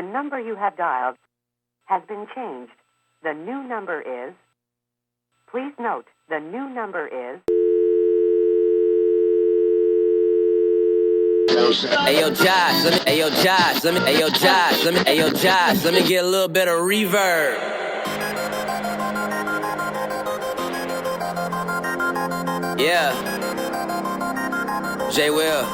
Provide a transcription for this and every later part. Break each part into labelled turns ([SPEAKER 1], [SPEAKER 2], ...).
[SPEAKER 1] The number you have dialed has been changed. The new number is... Please note, the new number is...
[SPEAKER 2] Ayo Josh, let me get a little bit of reverb. Yeah. J Will.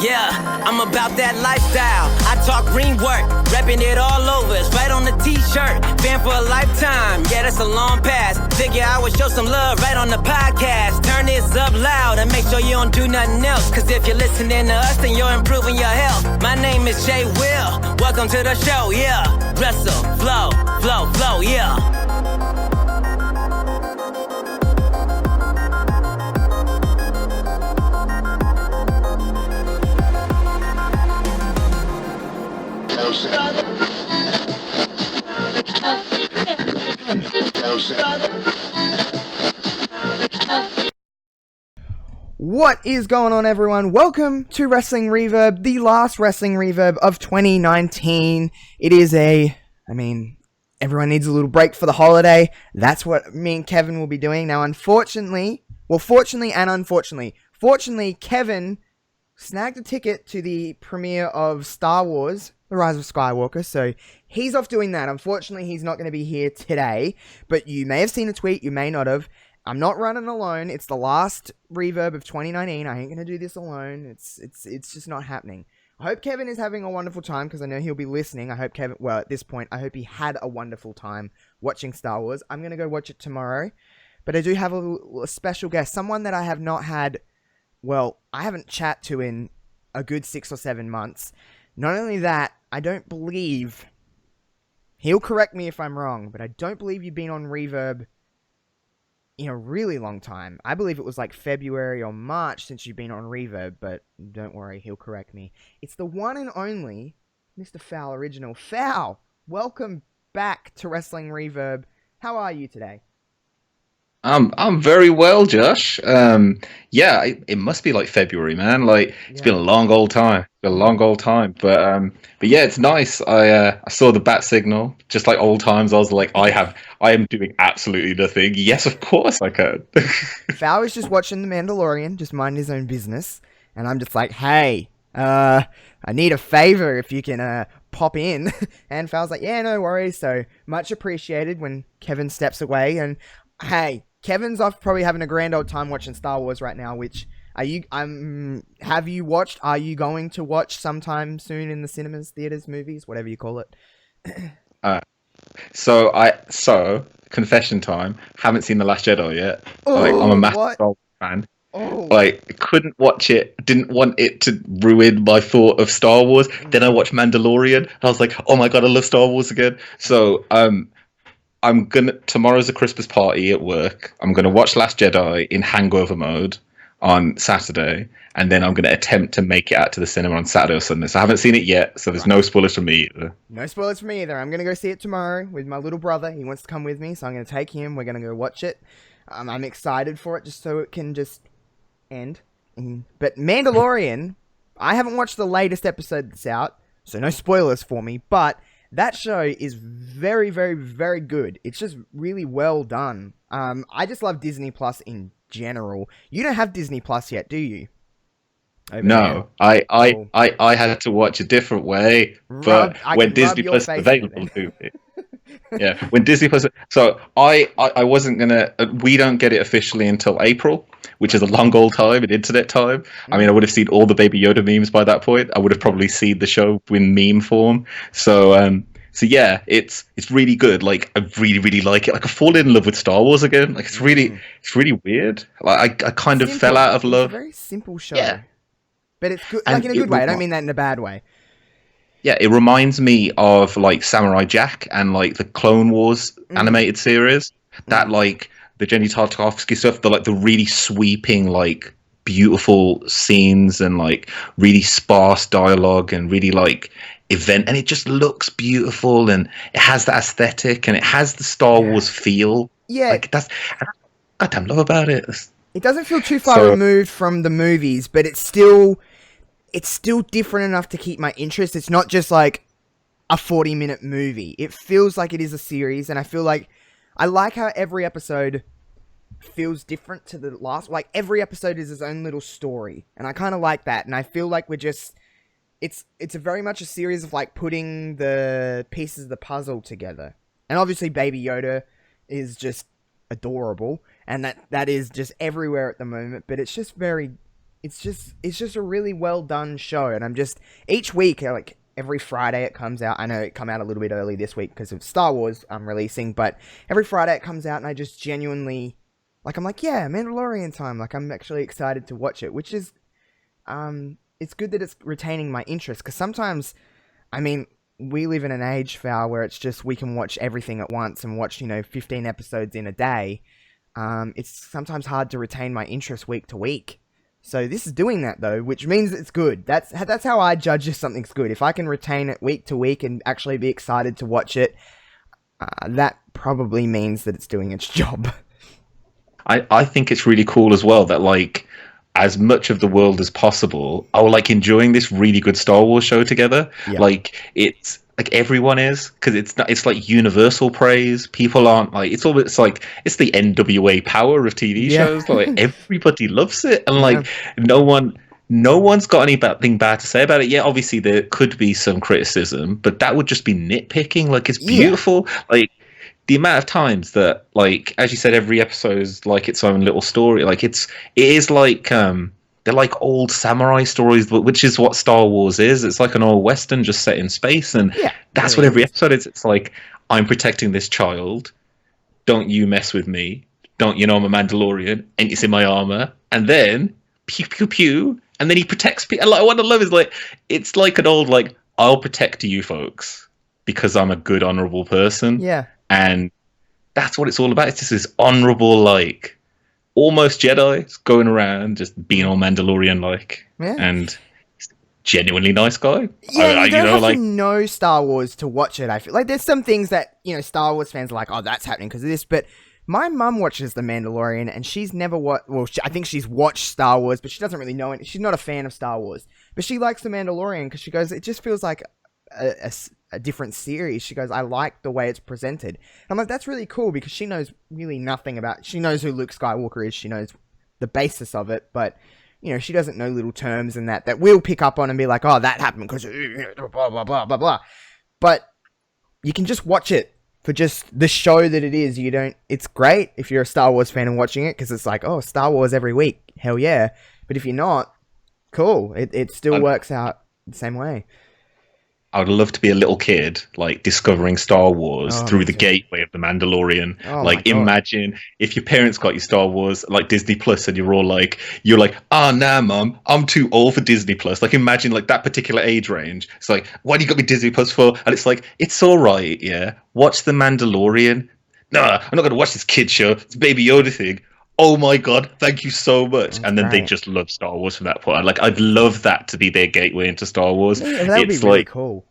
[SPEAKER 2] Yeah, I'm about that lifestyle. I talk green work, repping it all over. It's right on the t-shirt. Fan for a lifetime. Yeah, that's a long pass. Figure I would show some love right on the podcast. Turn this up loud and make sure you don't do nothing else. Cause if you're listening to us, then you're improving your health. My name is J Will. Welcome to the show, yeah. Wrestle, flow, yeah.
[SPEAKER 3] What is going on, everyone? Welcome to Wrestling Reverb, the last Wrestling Reverb of 2019. It is everyone needs a little break for the holiday. That's what me and Kevin will be doing. Now, fortunately, Kevin snagged a ticket to the premiere of Star Wars, The Rise of Skywalker, so he's off doing that. Unfortunately, he's not going to be here today, but you may have seen a tweet, you may not have. I'm not running alone. It's the last Reverb of 2019. I ain't going to do this alone. It's just not happening. I hope Kevin is having a wonderful time, because I know he'll be listening. I hope Kevin, well, at this point, I hope he had a wonderful time watching Star Wars. I'm going to go watch it tomorrow, but I do have a special guest, someone that I have not had, well, I haven't chat to in a good 6 or 7 months. Not only that, I don't believe, he'll correct me if I'm wrong, but I don't believe you've been on Reverb in a really long time. I believe it was like February or March since you've been on Reverb, but don't worry, he'll correct me. It's the one and only Mr. Fowl Original. Fowl, welcome back to Wrestling Reverb. How are you today?
[SPEAKER 4] I'm very well, Josh. Yeah, it must be like February, man. Like it's been a long old time. But yeah, it's nice. I saw the bat signal, just like old times. I was like, I am doing absolutely nothing. Yes, of course I can.
[SPEAKER 3] Fowl is just watching The Mandalorian, just mind his own business, and I'm just like, hey, I need a favor if you can pop in. And Fowl's like, yeah, no worries. So much appreciated when Kevin steps away. And hey, Kevin's off probably having a grand old time watching Star Wars right now, which have you watched? Are you going to watch sometime soon in the cinemas, theaters, movies, whatever you call it?
[SPEAKER 4] So confession time. Haven't seen The Last Jedi yet. I'm a massive Star Wars fan. Couldn't watch it. Didn't want it to ruin my thought of Star Wars. Then I watched Mandalorian. I was like, oh my god, I love Star Wars again. So tomorrow's a Christmas party at work. I'm gonna watch Last Jedi in hangover mode on Saturday, and then I'm gonna attempt to make it out to the cinema on Saturday or Sunday. So I haven't seen it yet, so there's no spoilers from me either.
[SPEAKER 3] No spoilers from me either. I'm gonna go see it tomorrow with my little brother. He wants to come with me, so I'm gonna take him. We're gonna go watch it. I'm excited for it, just so it can just end. But Mandalorian, I haven't watched the latest episode that's out, so no spoilers for me, but that show is very, very, very good. It's just really well done. I just love Disney Plus in general. You don't have Disney Plus yet, do you?
[SPEAKER 4] No, I had to watch a different way, but when Disney Plus is available to me. Yeah, when Disney Plus. So I wasn't gonna. We don't get it officially until April, which is a long old time in internet time. I mean, I would have seen all the Baby Yoda memes by that point. I would have probably seen the show in meme form. So yeah, it's really good. Like I really, really like it. Like I fall in love with Star Wars again. Like it's really weird. Like I kind of fell out of love.
[SPEAKER 3] It's a very simple show. Yeah. But it's good, like in a good way. I don't mean that in a bad way.
[SPEAKER 4] Yeah, it reminds me of like Samurai Jack and like the Clone Wars animated series. That like the Jenny Tartakovsky stuff, the really sweeping, like beautiful scenes and like really sparse dialogue and really like event, and it just looks beautiful and it has that aesthetic and it has the Star Wars feel. Yeah, like that's I damn love about it.
[SPEAKER 3] It doesn't feel too far removed from the movies, but it's still different enough to keep my interest. It's not just like a 40-minute movie. It feels like it is a series, and I like how every episode feels different to the last. Like, every episode is its own little story, and I kind of like that, and I feel like it's a very much a series of, like, putting the pieces of the puzzle together. And obviously Baby Yoda is just adorable, and that is just everywhere at the moment, but it's just a really well done show, and I'm just, each week, like, every Friday it comes out. I know it come out a little bit early this week because of Star Wars releasing, but every Friday it comes out, and I just genuinely, like, I'm like, yeah, Mandalorian time, like, I'm actually excited to watch it, which is, it's good that it's retaining my interest, because sometimes, I mean, we live in an age, Val, where it's just, we can watch everything at once and watch, 15 episodes in a day. It's sometimes hard to retain my interest week to week. So this is doing that, though, which means it's good. That's how I judge if something's good. If I can retain it week to week and actually be excited to watch it, that probably means that it's doing its job.
[SPEAKER 4] I think it's really cool as well that, like, as much of the world as possible are, like, enjoying this really good Star Wars show together. Yeah. Like, it's like everyone is, because it's like universal praise. People aren't like, it's like it's the NWA power of TV shows. Like, everybody loves it, and like no one's got anything bad to say about it. Yeah, obviously there could be some criticism, but that would just be nitpicking. Like, it's beautiful. Like, the amount of times that, like, as you said, every episode is like its own little story. Like, it is like they're like old samurai stories, which is what Star Wars is. It's like an old western just set in space, and that's what every episode is. It's like, I'm protecting this child. Don't you mess with me. Don't you know I'm a Mandalorian, and it's in my armor. And then pew pew pew, and then he protects people. Like, what I love is, like, it's like an old, like, I'll protect you folks because I'm a good, honorable person.
[SPEAKER 3] Yeah.
[SPEAKER 4] And that's what it's all about. It's just this honorable, like, almost Jedi going around just being all Mandalorian-like. Yeah. And genuinely nice guy.
[SPEAKER 3] Yeah, you don't have to know Star Wars to watch it, I feel. Like, there's some things that, Star Wars fans are like, oh, that's happening because of this. But my mum watches The Mandalorian, and she's never watched... Well, I think she's watched Star Wars, but she doesn't really know it. She's not a fan of Star Wars. But she likes The Mandalorian because she goes, it just feels like a different series. She goes, I like the way it's presented. And I'm like, that's really cool, because she knows really nothing about... She knows who Luke Skywalker is. She knows the basis of it, but, she doesn't know little terms and that we'll pick up on and be like, oh, that happened because blah, blah, blah, blah, blah. But you can just watch it for just the show that it is. It's great if you're a Star Wars fan and watching it, because it's like, oh, Star Wars every week. Hell yeah. But if you're not, cool. It still works out the same way.
[SPEAKER 4] I would love to be a little kid, like, discovering Star Wars through the gateway of The Mandalorian. Oh, like, imagine if your parents got you Star Wars, like, Disney Plus, and you're like, nah, Mum, I'm too old for Disney Plus. Like, imagine, like, that particular age range. It's like, why do you got me Disney Plus for? And it's like, it's all right, yeah. Watch The Mandalorian. No, I'm not going to watch this kid show. It's a Baby Yoda thing. Oh my God, thank you so much. And then they just love Star Wars from that point. Like, I'd love that to be their gateway into Star Wars.
[SPEAKER 3] Yeah, that would be really cool.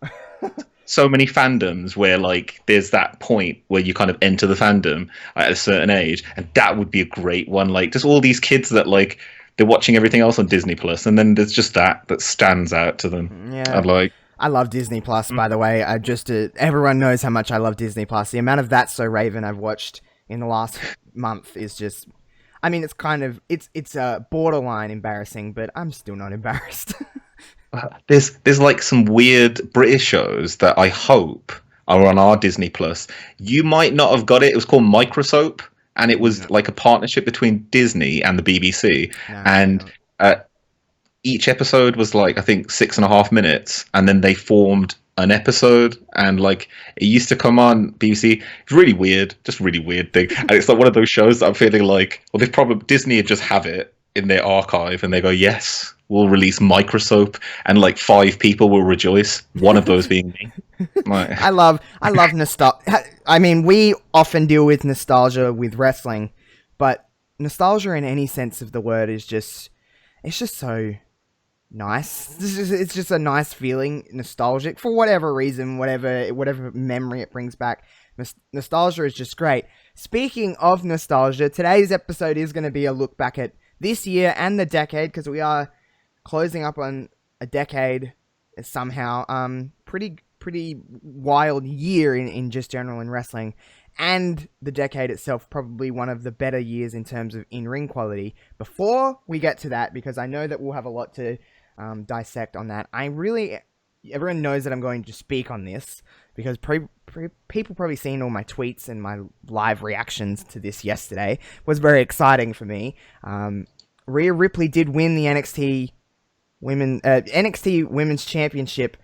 [SPEAKER 4] So many fandoms where, like, there's that point where you kind of enter the fandom at a certain age, and that would be a great one. Like, just all these kids that, like, they're watching everything else on Disney Plus, and then there's just that stands out to them.
[SPEAKER 3] Yeah. I love Disney Plus, by the way. Everyone knows how much I love Disney Plus. The amount of That's So Raven I've watched in the last month is just... I mean, it's kind of, it's borderline embarrassing, but I'm still not embarrassed.
[SPEAKER 4] There's like some weird British shows that I hope are on our Disney Plus. You might not have got it. It was called Microsoap, and it was like a partnership between Disney and the BBC. Each episode was like, I think, 6.5 minutes, and then they formed an episode, and like, it used to come on BBC. It's really weird, just really weird thing. And it's like one of those shows that I'm feeling like, well, they probably, Disney would just have it in their archive, and they go, yes, we'll release Microsoap, and like 5 people will rejoice, one of those being me. Like,
[SPEAKER 3] I love nostalgia. I mean, we often deal with nostalgia with wrestling, but nostalgia in any sense of the word is just, it's just so nice. It's just a nice feeling, nostalgic for whatever reason, whatever memory it brings back. Nostalgia is just great. Speaking of nostalgia, today's episode is going to be a look back at this year and the decade, because we are closing up on a decade somehow. pretty wild year in just general in wrestling, and the decade itself probably one of the better years in terms of in-ring quality. Before we get to that, because I know that we'll have a lot to dissect on that, everyone knows that I'm going to speak on this, because people probably seen all my tweets and my live reactions to this yesterday. It was very exciting for me. Rhea Ripley did win the NXT Women's Championship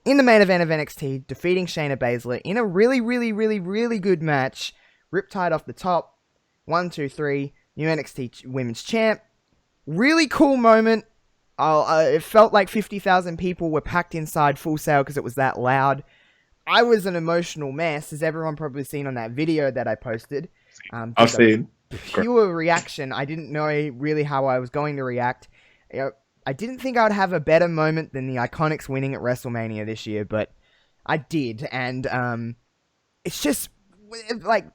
[SPEAKER 3] in the main event of NXT, defeating Shayna Baszler in a really, really, really, really good match. Riptide off the top. 1, 2, 3. New NXT Women's Champ. Really cool moment. It felt like 50,000 people were packed inside Full Sail because it was that loud. I was an emotional mess, as everyone probably seen on that video that I posted.
[SPEAKER 4] I've seen.
[SPEAKER 3] Pure reaction. I didn't know really how I was going to react. I didn't think I would have a better moment than the Iconics winning at WrestleMania this year, but I did. And it's just like,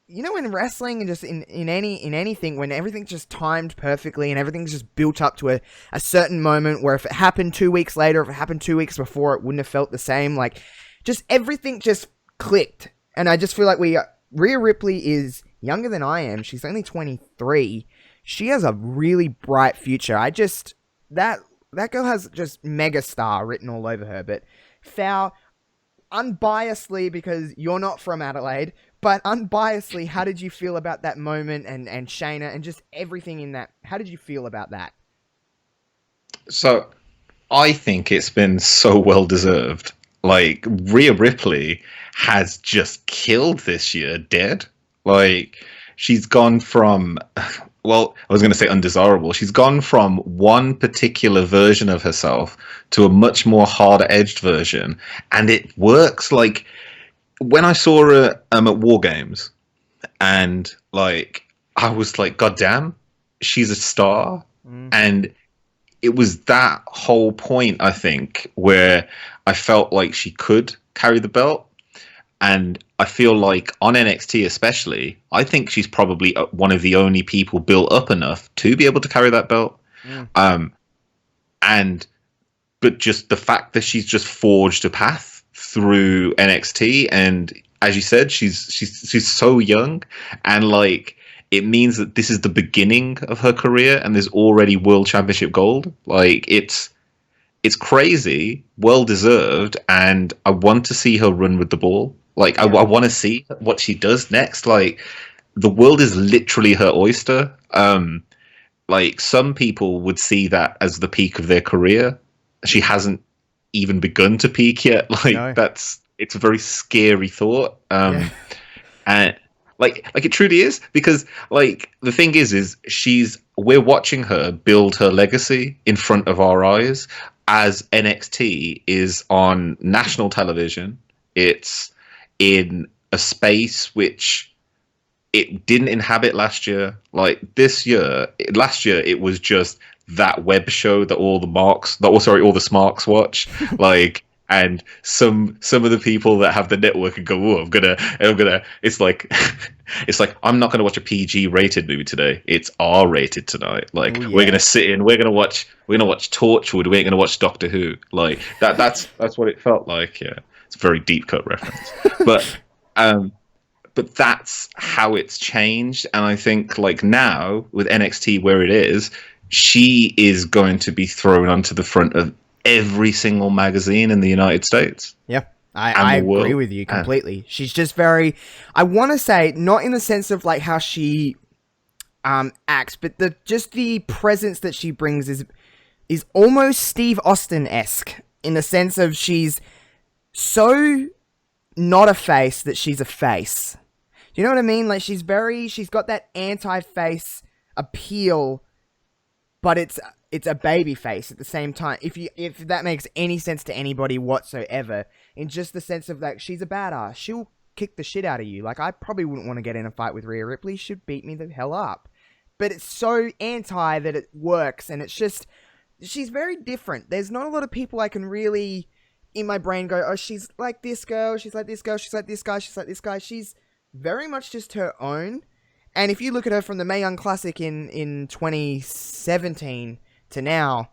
[SPEAKER 3] you know, in wrestling and just in anything, when everything's just timed perfectly and everything's just built up to a certain moment where if it happened 2 weeks later, if it happened 2 weeks before, it wouldn't have felt the same. Like, just everything just clicked. And I just feel like Rhea Ripley is younger than I am. She's only 23. She has a really bright future. That girl has just megastar written all over her. But Fao, unbiasedly, because you're not from Adelaide, but unbiasedly, how did you feel about that moment and Shayna and just everything in that? How did you feel about that?
[SPEAKER 4] So, I think it's been so well deserved. Like, Rhea Ripley has just killed this year dead. Like, she's gone from, well, I was going to say undesirable. She's gone from one particular version of herself to a much more hard-edged version. And it works. Like, when I saw her at War Games, and, like, I was like, God damn, she's a star. And it was that whole point, I think, where I felt like she could carry the belt. And I feel like on NXT especially, I think she's probably one of the only people built up enough to be able to carry that belt. But just the fact that she's just forged a path through NXT, and as you said, she's so young, and like it means that this is the beginning of her career, and there's already World Championship gold. Like it's crazy, well deserved, and I want to see her run with the ball. Like I want to see what she does next. Like the world is literally her oyster. Like some people would see that as the peak of their career. She hasn't even begun to peak yet. Like no. It's a very scary thought. And like it truly is, because like the thing is we're watching her build her legacy in front of our eyes as NXT is on national television. It's in a space which it didn't inhabit last year. Like last year it was just that web show that all the smarks watch. Like, and some of the people that have the network and go, oh, I'm gonna. It's like I'm not gonna watch a PG rated movie today. It's R rated tonight. Like we're gonna sit in. We're gonna watch Torchwood. We ain't gonna watch Doctor Who. Like that. That's what it felt like. Yeah, it's a very deep cut reference, but that's how it's changed. And I think like now with NXT where it is, she is going to be thrown onto the front of every single magazine in the United States.
[SPEAKER 3] Yeah, I agree with you completely. She's just very, I want to say, not in the sense of like how she acts, but the presence that she brings is almost Steve Austin-esque in the sense of she's so not a face that she's a face. Do you know what I mean? Like she's got that anti-face appeal, but it's a baby face at the same time. If that makes any sense to anybody whatsoever, in just the sense of like she's a badass, she'll kick the shit out of you. Like I probably wouldn't want to get in a fight with Rhea Ripley. She'd beat me the hell up. But it's so anti that it works, and it's just she's very different. There's not a lot of people I can really in my brain go, oh, she's like this girl, she's like this girl, she's like this guy, she's like this guy. She's very much just her own. And if you look at her from the Mae Young Classic in 2017 to now,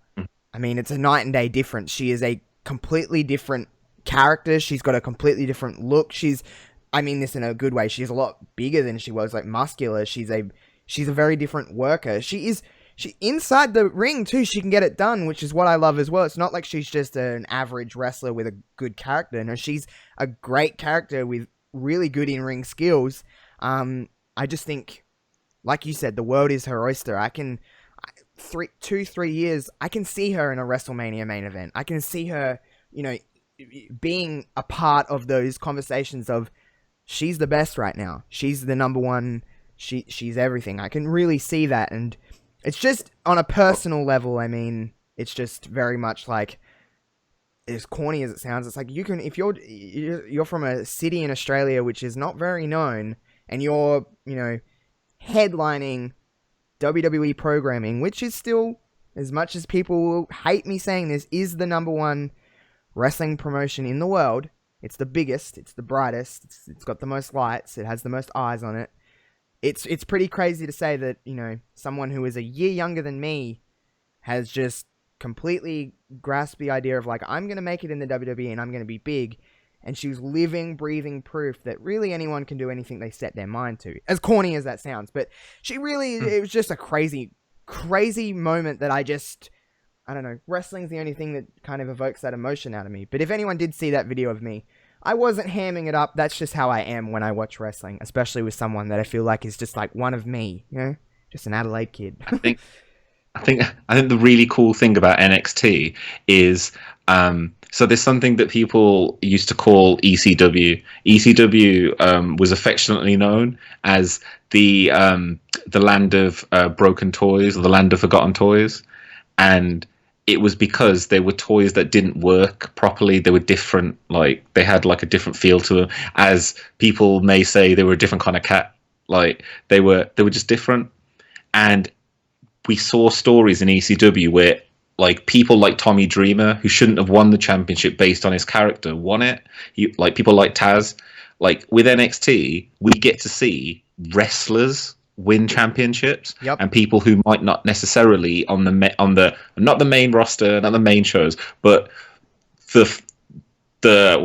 [SPEAKER 3] I mean, it's a night and day difference. She is a completely different character. She's got a completely different look. I mean this in a good way. She's a lot bigger than she was, like muscular. She's a very different worker. She inside the ring too, she can get it done, which is what I love as well. It's not like she's just an average wrestler with a good character. No, she's a great character with really good in-ring skills. I just think, like you said, the world is her oyster. 2-3 years, I can see her in a WrestleMania main event. I can see her, being a part of those conversations of, she's the best right now. She's the number one. She's everything. I can really see that, and it's just on a personal level. I mean, it's just very much like, as corny as it sounds, it's like you can, if you're from a city in Australia which is not very known, and you're headlining WWE programming, which is still, as much as people will hate me saying this, is the number one wrestling promotion in the world. It's the biggest, it's the brightest, it's got the most lights, it has the most eyes on it. It's pretty crazy to say that, someone who is a year younger than me has just completely grasped the idea of, like, I'm going to make it in the WWE and I'm going to be big. And she was living, breathing proof that really anyone can do anything they set their mind to. As corny as that sounds. But she really, it was just a crazy, crazy moment that I don't know. Wrestling's the only thing that kind of evokes that emotion out of me. But if anyone did see that video of me, I wasn't hamming it up. That's just how I am when I watch wrestling, especially with someone that I feel like is just like one of me, just an Adelaide kid.
[SPEAKER 4] I think the really cool thing about NXT is, so there's something that people used to call ECW. ECW was affectionately known as the land of broken toys, or the land of forgotten toys, and it was because they were toys that didn't work properly. They were different, like they had like a different feel to them. As people may say, they were a different kind of cat. Like they were just different. And we saw stories in ECW where, like, people like Tommy Dreamer, who shouldn't have won the championship based on his character, won it. Like people like Taz. Like with NXT, we get to see wrestlers win championships, and people who might not necessarily on the not the main roster, not the main shows, but the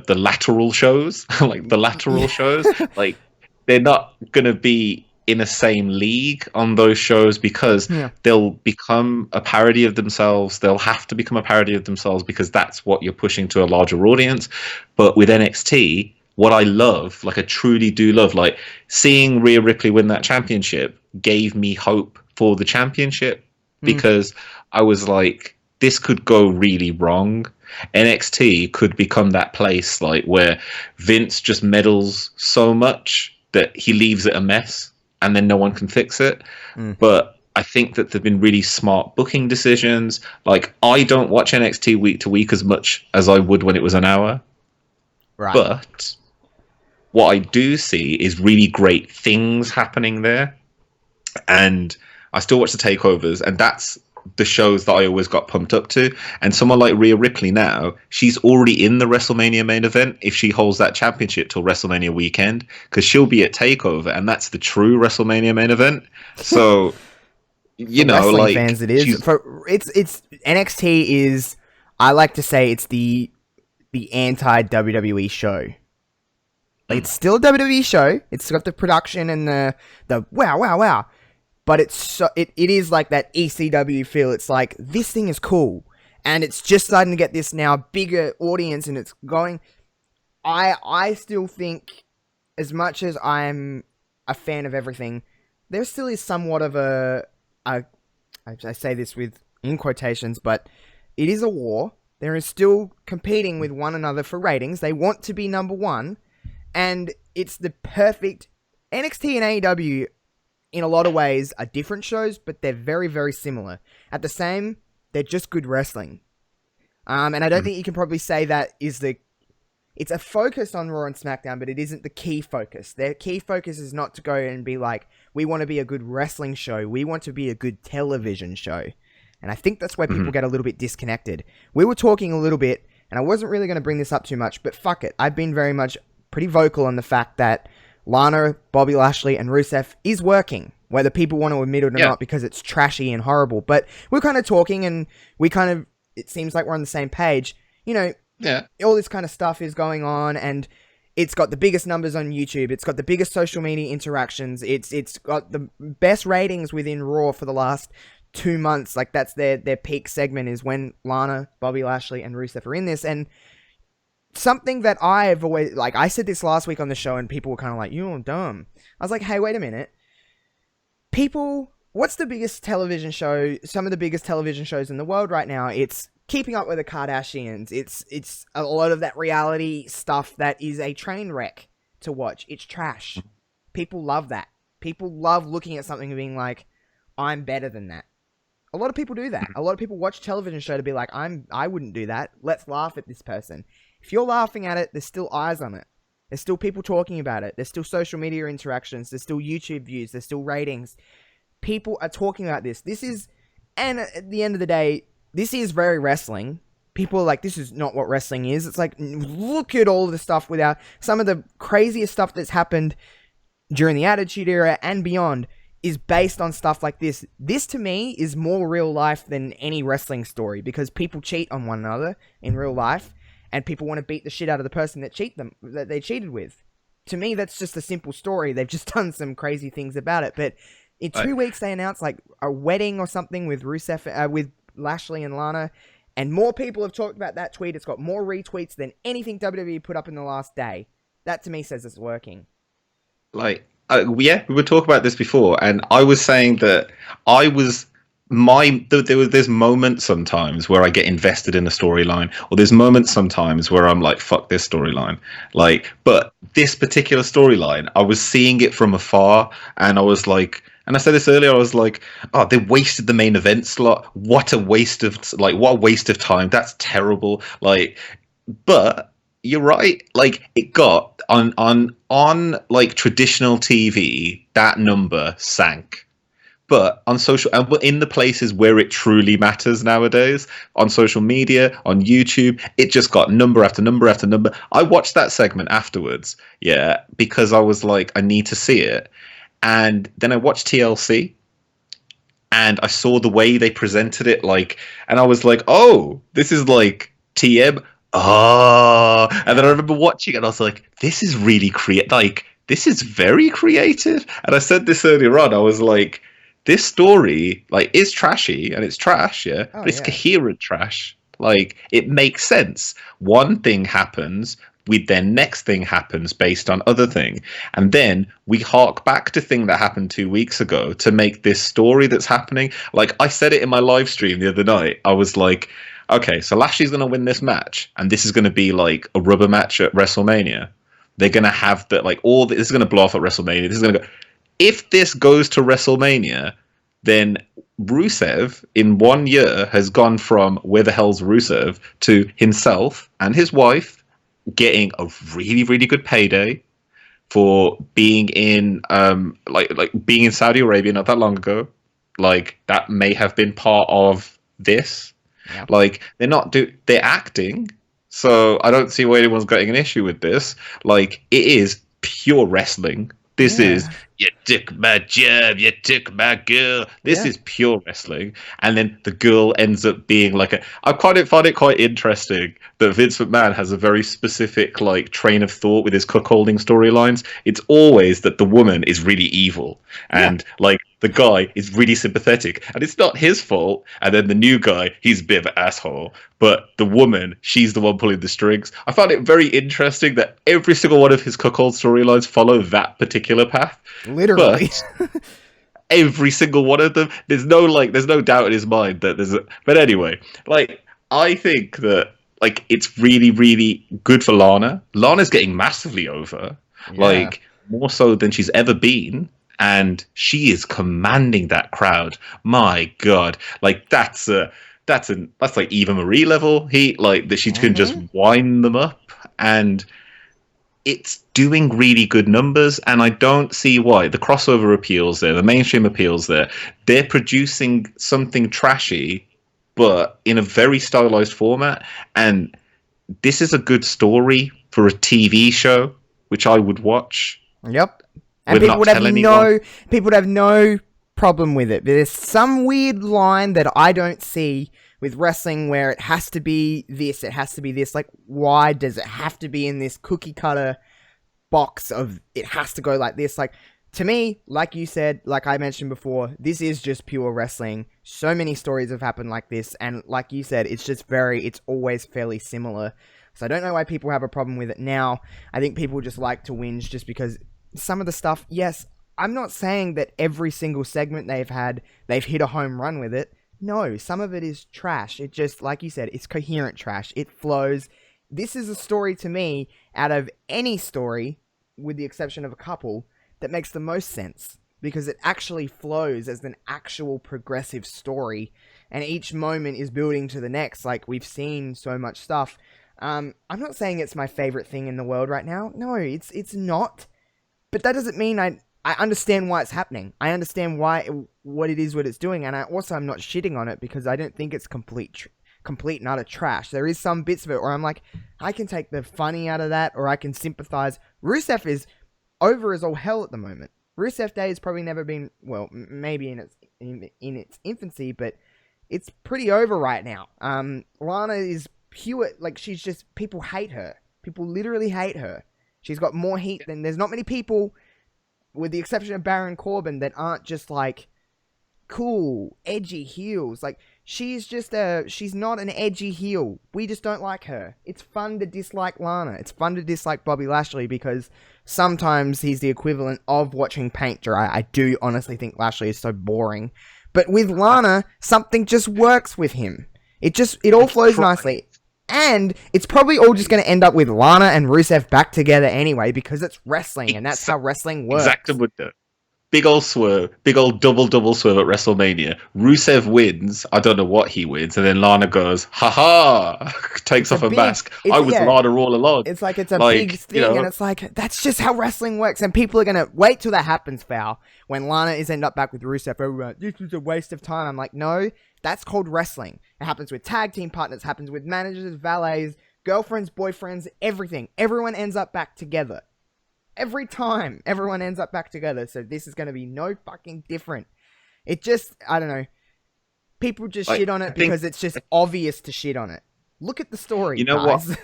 [SPEAKER 4] lateral shows, like the lateral shows, like they're not gonna be in the same league on those shows because they'll become a parody of themselves. They'll have to become a parody of themselves because that's what you're pushing to a larger audience. But with NXT, what I love, like I truly do love, like seeing Rhea Ripley win that championship gave me hope for the championship because I was like, this could go really wrong. NXT could become that place like where Vince just meddles so much that he leaves it a mess and then no one can fix it. But I think that there've been really smart booking decisions. Like I don't watch NXT week to week as much as I would when it was an hour. Right. But what I do see is really great things happening there. And I still watch the takeovers, and that's the shows that I always got pumped up to. And someone like Rhea Ripley now, she's already in the WrestleMania main event if she holds that championship till WrestleMania weekend, because she'll be at TakeOver, and that's the true WrestleMania main event. So, like
[SPEAKER 3] fans, it is. It's NXT is, I like to say, it's the anti-WWE show. Like, it's still a WWE show. It's got the production and the wow. But it is like that ECW feel. It's like, this thing is cool. And it's just starting to get this now bigger audience, and it's going. I still think, as much as I'm a fan of everything, there still is somewhat of I say this in quotations, but it is a war. There is still competing with one another for ratings. They want to be number one. And it's the perfect... NXT and AEW, in a lot of ways, are different shows, but they're very, very similar. At the same, they're just good wrestling. And I don't think you can probably say that is the... It's a focus on Raw and SmackDown, but it isn't the key focus. Their key focus is not to go and be like, we want to be a good wrestling show. We want to be a good television show. And I think that's where people get a little bit disconnected. We were talking a little bit, and I wasn't really going to bring this up too much, but fuck it. I've been very much... pretty vocal on the fact that Lana, Bobby Lashley, and Rusev is working, whether people want to admit it or not, because it's trashy and horrible. But we're kind of talking, and it seems like we're on the same page.
[SPEAKER 4] Yeah.
[SPEAKER 3] All this kind of stuff is going on, and it's got the biggest numbers on YouTube. It's got the biggest social media interactions. It's got the best ratings within Raw for the last 2 months. Like, that's their peak segment, is when Lana, Bobby Lashley, and Rusev are in this. And something that I've always, like, I said this last week on the show, and people were kind of like, you're dumb. I was like, hey, wait a minute. People, what's the biggest television show? Some of the biggest television shows in the world right now. It's Keeping Up with the Kardashians. It's a lot of that reality stuff that is a train wreck to watch. It's trash. People love that. People love looking at something and being like, I'm better than that. A lot of people do that. A lot of people watch television show to be like, I wouldn't do that. Let's laugh at this person. If you're laughing at it, there's still eyes on it. There's still people talking about it. There's still social media interactions. There's still YouTube views. There's still ratings. People are talking about this. And at the end of the day, this is very wrestling. People are like, this is not what wrestling is. It's like, look at all the stuff without some of the craziest stuff that's happened during the Attitude Era and beyond is based on stuff like this. This, to me, is more real life than any wrestling story, because people cheat on one another in real life, and people want to beat the shit out of the person that they cheated with. To me, that's just a simple story. They've just done some crazy things about it. But in 2 weeks, they announced like a wedding or something with Rusev, with Lashley and Lana, and more people have talked about that tweet. It's got more retweets than anything WWE put up in the last day. That, to me, says it's working.
[SPEAKER 4] Like, we were talking about this before, and I was saying that there's moments sometimes where I get invested in a storyline, or there's moments sometimes where I'm like, fuck this storyline. Like, but this particular storyline, I was seeing it from afar, and I was like, and I said this earlier, I was like, oh, they wasted the main event slot. What a waste of time. That's terrible. Like, but you're right. Like, it got on like traditional TV, that number sank. But on social, and in the places where it truly matters nowadays, on social media, on YouTube, it just got number after number after number. I watched that segment afterwards, because I was like, I need to see it. And then I watched TLC, and I saw the way they presented it, like, and I was like, oh, this is like TM. Oh, and then I remember watching it, and I was like, this is really this is very creative. And I said this earlier on, I was like, this story, like, is trashy, and it's trash, but it's coherent trash. Like, it makes sense. One thing happens, then next thing happens based on other thing. And then we hark back to thing that happened 2 weeks ago to make this story that's happening. Like, I said it in my live stream the other night. I was like, okay, so Lashley's going to win this match, and this is going to be like a rubber match at WrestleMania. They're going to have that, like, this is going to blow off at WrestleMania. This is going to go. If this goes to WrestleMania, then Rusev in 1 year has gone from where the hell's Rusev to himself and his wife getting a really, really good payday for being in being in Saudi Arabia not that long ago. Like, that may have been part of this. Yep. Like, they're acting, so I don't see why anyone's getting an issue with this. Like, it is pure wrestling. This is, you took my job, you took my girl. This is pure wrestling. And then the girl ends up being like I find it quite interesting that Vince McMahon has a very specific, like, train of thought with his cuckolding storylines. It's always that the woman is really evil. And, like, the guy is really sympathetic. And it's not his fault. And then the new guy, he's a bit of an asshole. But the woman, she's the one pulling the strings. I found it very interesting that every single one of his cuckold storylines follow that particular path.
[SPEAKER 3] Literally.
[SPEAKER 4] But every single one of them, there's no doubt in his mind that but anyway, like, I think that, like, it's really, really good for Lana. Lana's getting massively over, like, more so than she's ever been. And she is commanding that crowd. My God. Like, that's like Eva Marie level. She can just wind them up, and it's doing really good numbers. And I don't see why the crossover appeals there, the mainstream appeals there. They're producing something trashy, but in a very stylized format. And this is a good story for a TV show, which I would watch.
[SPEAKER 3] Yep. And people would have no problem with it. There's some weird line that I don't see with wrestling where it has to be this, it has to be this. Like, why does it have to be in this cookie cutter box of it has to go like this? Like, to me, like you said, like I mentioned before, this is just pure wrestling. So many stories have happened like this, and like you said, it's always fairly similar. So I don't know why people have a problem with it now. I think people just like to whinge just because some of the stuff, yes, I'm not saying that every single segment they've hit a home run with it. No, some of it is trash. It just, like you said, it's coherent trash. It flows. This is a story to me, out of any story, with the exception of a couple, that makes the most sense. Because it actually flows as an actual progressive story. And each moment is building to the next. Like, we've seen so much stuff. I'm not saying it's my favorite thing in the world right now. No, it's not. But that doesn't mean I understand why it's happening. I understand what it is, what it's doing, and I'm not shitting on it because I don't think it's complete and utter trash. There is some bits of it where I'm like, I can take the funny out of that, or I can sympathize. Rusev is over as all hell at the moment. Rusev Day has probably never been, well, maybe in its infancy, but it's pretty over right now. Lana is pure, like, she's just, people hate her. People literally hate her. She's got more heat than, there's not many people, with the exception of Baron Corbin, that aren't just like cool, edgy heels. Like, she's not an edgy heel. We just don't like her. It's fun to dislike Lana. It's fun to dislike Bobby Lashley because sometimes he's the equivalent of watching paint dry. I do honestly think Lashley is so boring. But with Lana, something just works with him. It all flows nicely. And it's probably all just going to end up with Lana and Rusev back together anyway, because it's wrestling, and that's how wrestling works.
[SPEAKER 4] Exactly what the big old swerve, big old double swerve at WrestleMania. Rusev wins. I don't know what he wins, and then Lana goes, "Ha ha!" takes off her mask. I was Lana all along.
[SPEAKER 3] It's like it's a big thing, and it's like that's just how wrestling works. And people are going to wait till that happens, Val. When Lana is end up back with Rusev, everyone, this was a waste of time. I'm like, no. That's called wrestling. It happens with tag team partners, happens with managers, valets, girlfriends, boyfriends, everything. Everyone ends up back together. Every time, everyone ends up back together. So this is going to be no fucking different. It just, I don't know. People just shit on it because it's just obvious to shit on it. Look at the story,
[SPEAKER 4] you know
[SPEAKER 3] guys.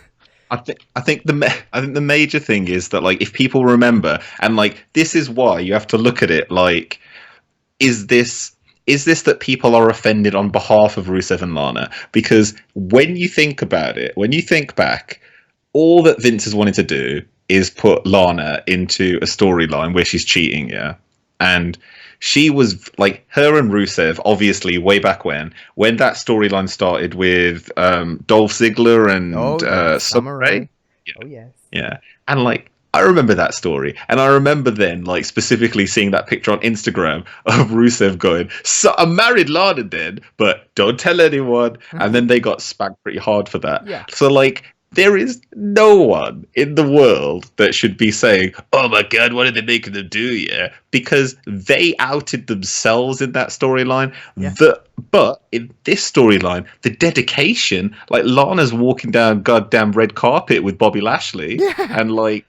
[SPEAKER 4] What? I think the major thing is that, like, if people remember, and like this is why you have to look at it like, is this that people are offended on behalf of Rusev and Lana? Because when you think about it, when you think back, all that Vince has wanted to do is put Lana into a storyline where she's cheating, yeah? And she was, like, her and Rusev, obviously, way back when that storyline started with Dolph Ziggler and Summer Rae.
[SPEAKER 3] Yeah. Oh, yes.
[SPEAKER 4] Yeah. And, like, I remember that story, and I remember then, like, specifically seeing that picture on Instagram of Rusev going, "So I married Lana then, but don't tell anyone." And then they got spanked pretty hard for that.
[SPEAKER 3] Yeah.
[SPEAKER 4] So, like, there is no one in the world that should be saying, "Oh my God, what are they making them do?" Yeah, because they outed themselves in that storyline.
[SPEAKER 3] Yeah.
[SPEAKER 4] But in this storyline, the dedication, like, Lana's walking down goddamn red carpet with Bobby Lashley, and like,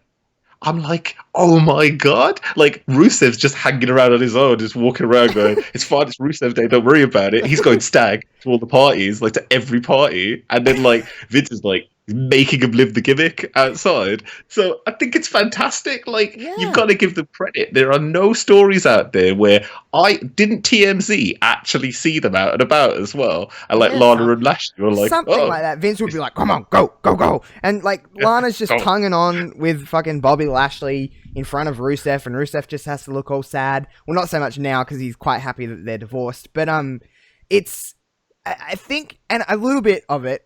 [SPEAKER 4] I'm like, oh my God. Like, Rusev's just hanging around on his own, just walking around going, "It's fine, it's Rusev Day, don't worry about it." He's going stag to all the parties, like to every party. And then, like, Vince is like making him live the gimmick outside. So I think it's fantastic. Like, you've got to give them credit. There are no stories out there where TMZ actually see them out and about as well. And like Lana and Lashley were like,
[SPEAKER 3] something like that. Vince would be like, "Come on, go." And like Lana's just tonguing on with fucking Bobby Lashley in front of Rusev, and Rusev just has to look all sad. Well, not so much now because he's quite happy that they're divorced. But it's, I think, and a little bit of it,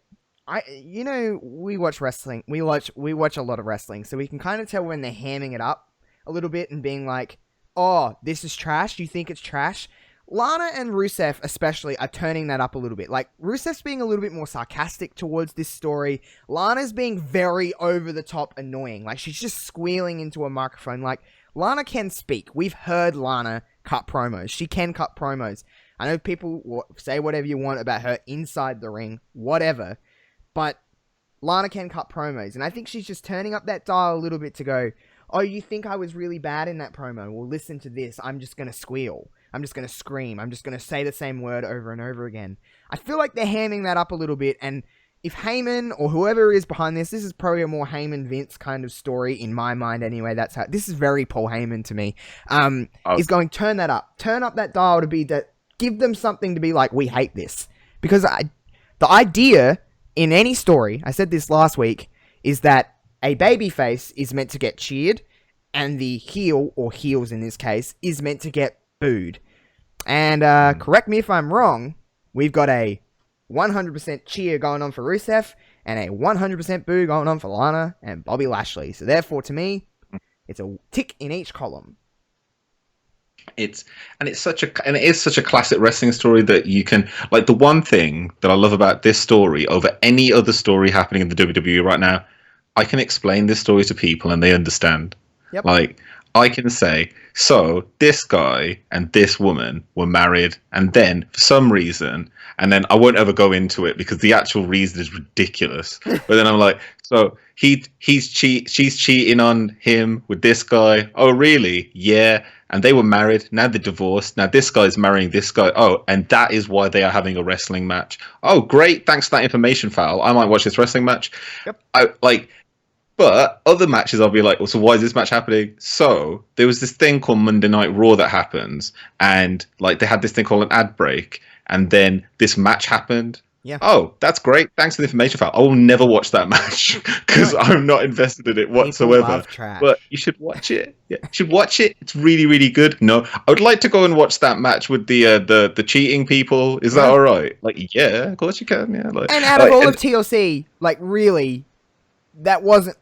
[SPEAKER 3] we watch wrestling. We watch a lot of wrestling, so we can kind of tell when they're hamming it up a little bit and being like, "Oh, this is trash. You think it's trash?" Lana and Rusev especially are turning that up a little bit. Like, Rusev's being a little bit more sarcastic towards this story. Lana's being very over-the-top annoying. Like, she's just squealing into a microphone. Like, Lana can speak. We've heard Lana cut promos. She can cut promos. I know people say whatever you want about her inside the ring, whatever. But Lana can cut promos. And I think she's just turning up that dial a little bit to go, "Oh, you think I was really bad in that promo? Well, listen to this. I'm just going to squeal. I'm just going to scream. I'm just going to say the same word over and over again. I feel like they're hamming that up a little bit, and if Heyman or whoever is behind this is probably a more Heyman-Vince kind of story in my mind anyway. That's how this is very Paul Heyman to me. Is going turn that up. Turn up that dial to be that. Give them something to be like, we hate this. Because the idea in any story, I said this last week, is that a babyface is meant to get cheered and the heel, or heels in this case, is meant to get booed. And correct me if I'm wrong, we've got a 100% cheer going on for Rusev and a 100% boo going on for Lana and Bobby Lashley. So therefore, to me, it's a tick in each column.
[SPEAKER 4] It is such a classic wrestling story that you can, like, the one thing that I love about this story over any other story happening in the WWE right now, I can explain this story to people and they understand.
[SPEAKER 3] Yep.
[SPEAKER 4] Like, I can say, so this guy and this woman were married, and then for some reason, and then I won't ever go into it because the actual reason is ridiculous. But then I'm like, so she's cheating on him with this guy. Oh, really? Yeah. And they were married. Now they're divorced. Now this guy's marrying this guy. Oh, and that is why they are having a wrestling match. Oh, great. Thanks for that information, Fal. I might watch this wrestling match. Yep. But other matches, I'll be like, well, so why is this match happening? So there was this thing called Monday Night Raw that happens, and like they had this thing called an ad break, and then this match happened.
[SPEAKER 3] Yeah.
[SPEAKER 4] Oh, that's great. Thanks for the information, Fal. I will never watch that match because I'm not invested in it whatsoever. But you should watch it. Yeah, you should watch it. It's really, really good. No, I would like to go and watch that match with the cheating people. Is that all right? Like, yeah, of course you can. Yeah. Like,
[SPEAKER 3] and out of all of TLC, like, really, that wasn't.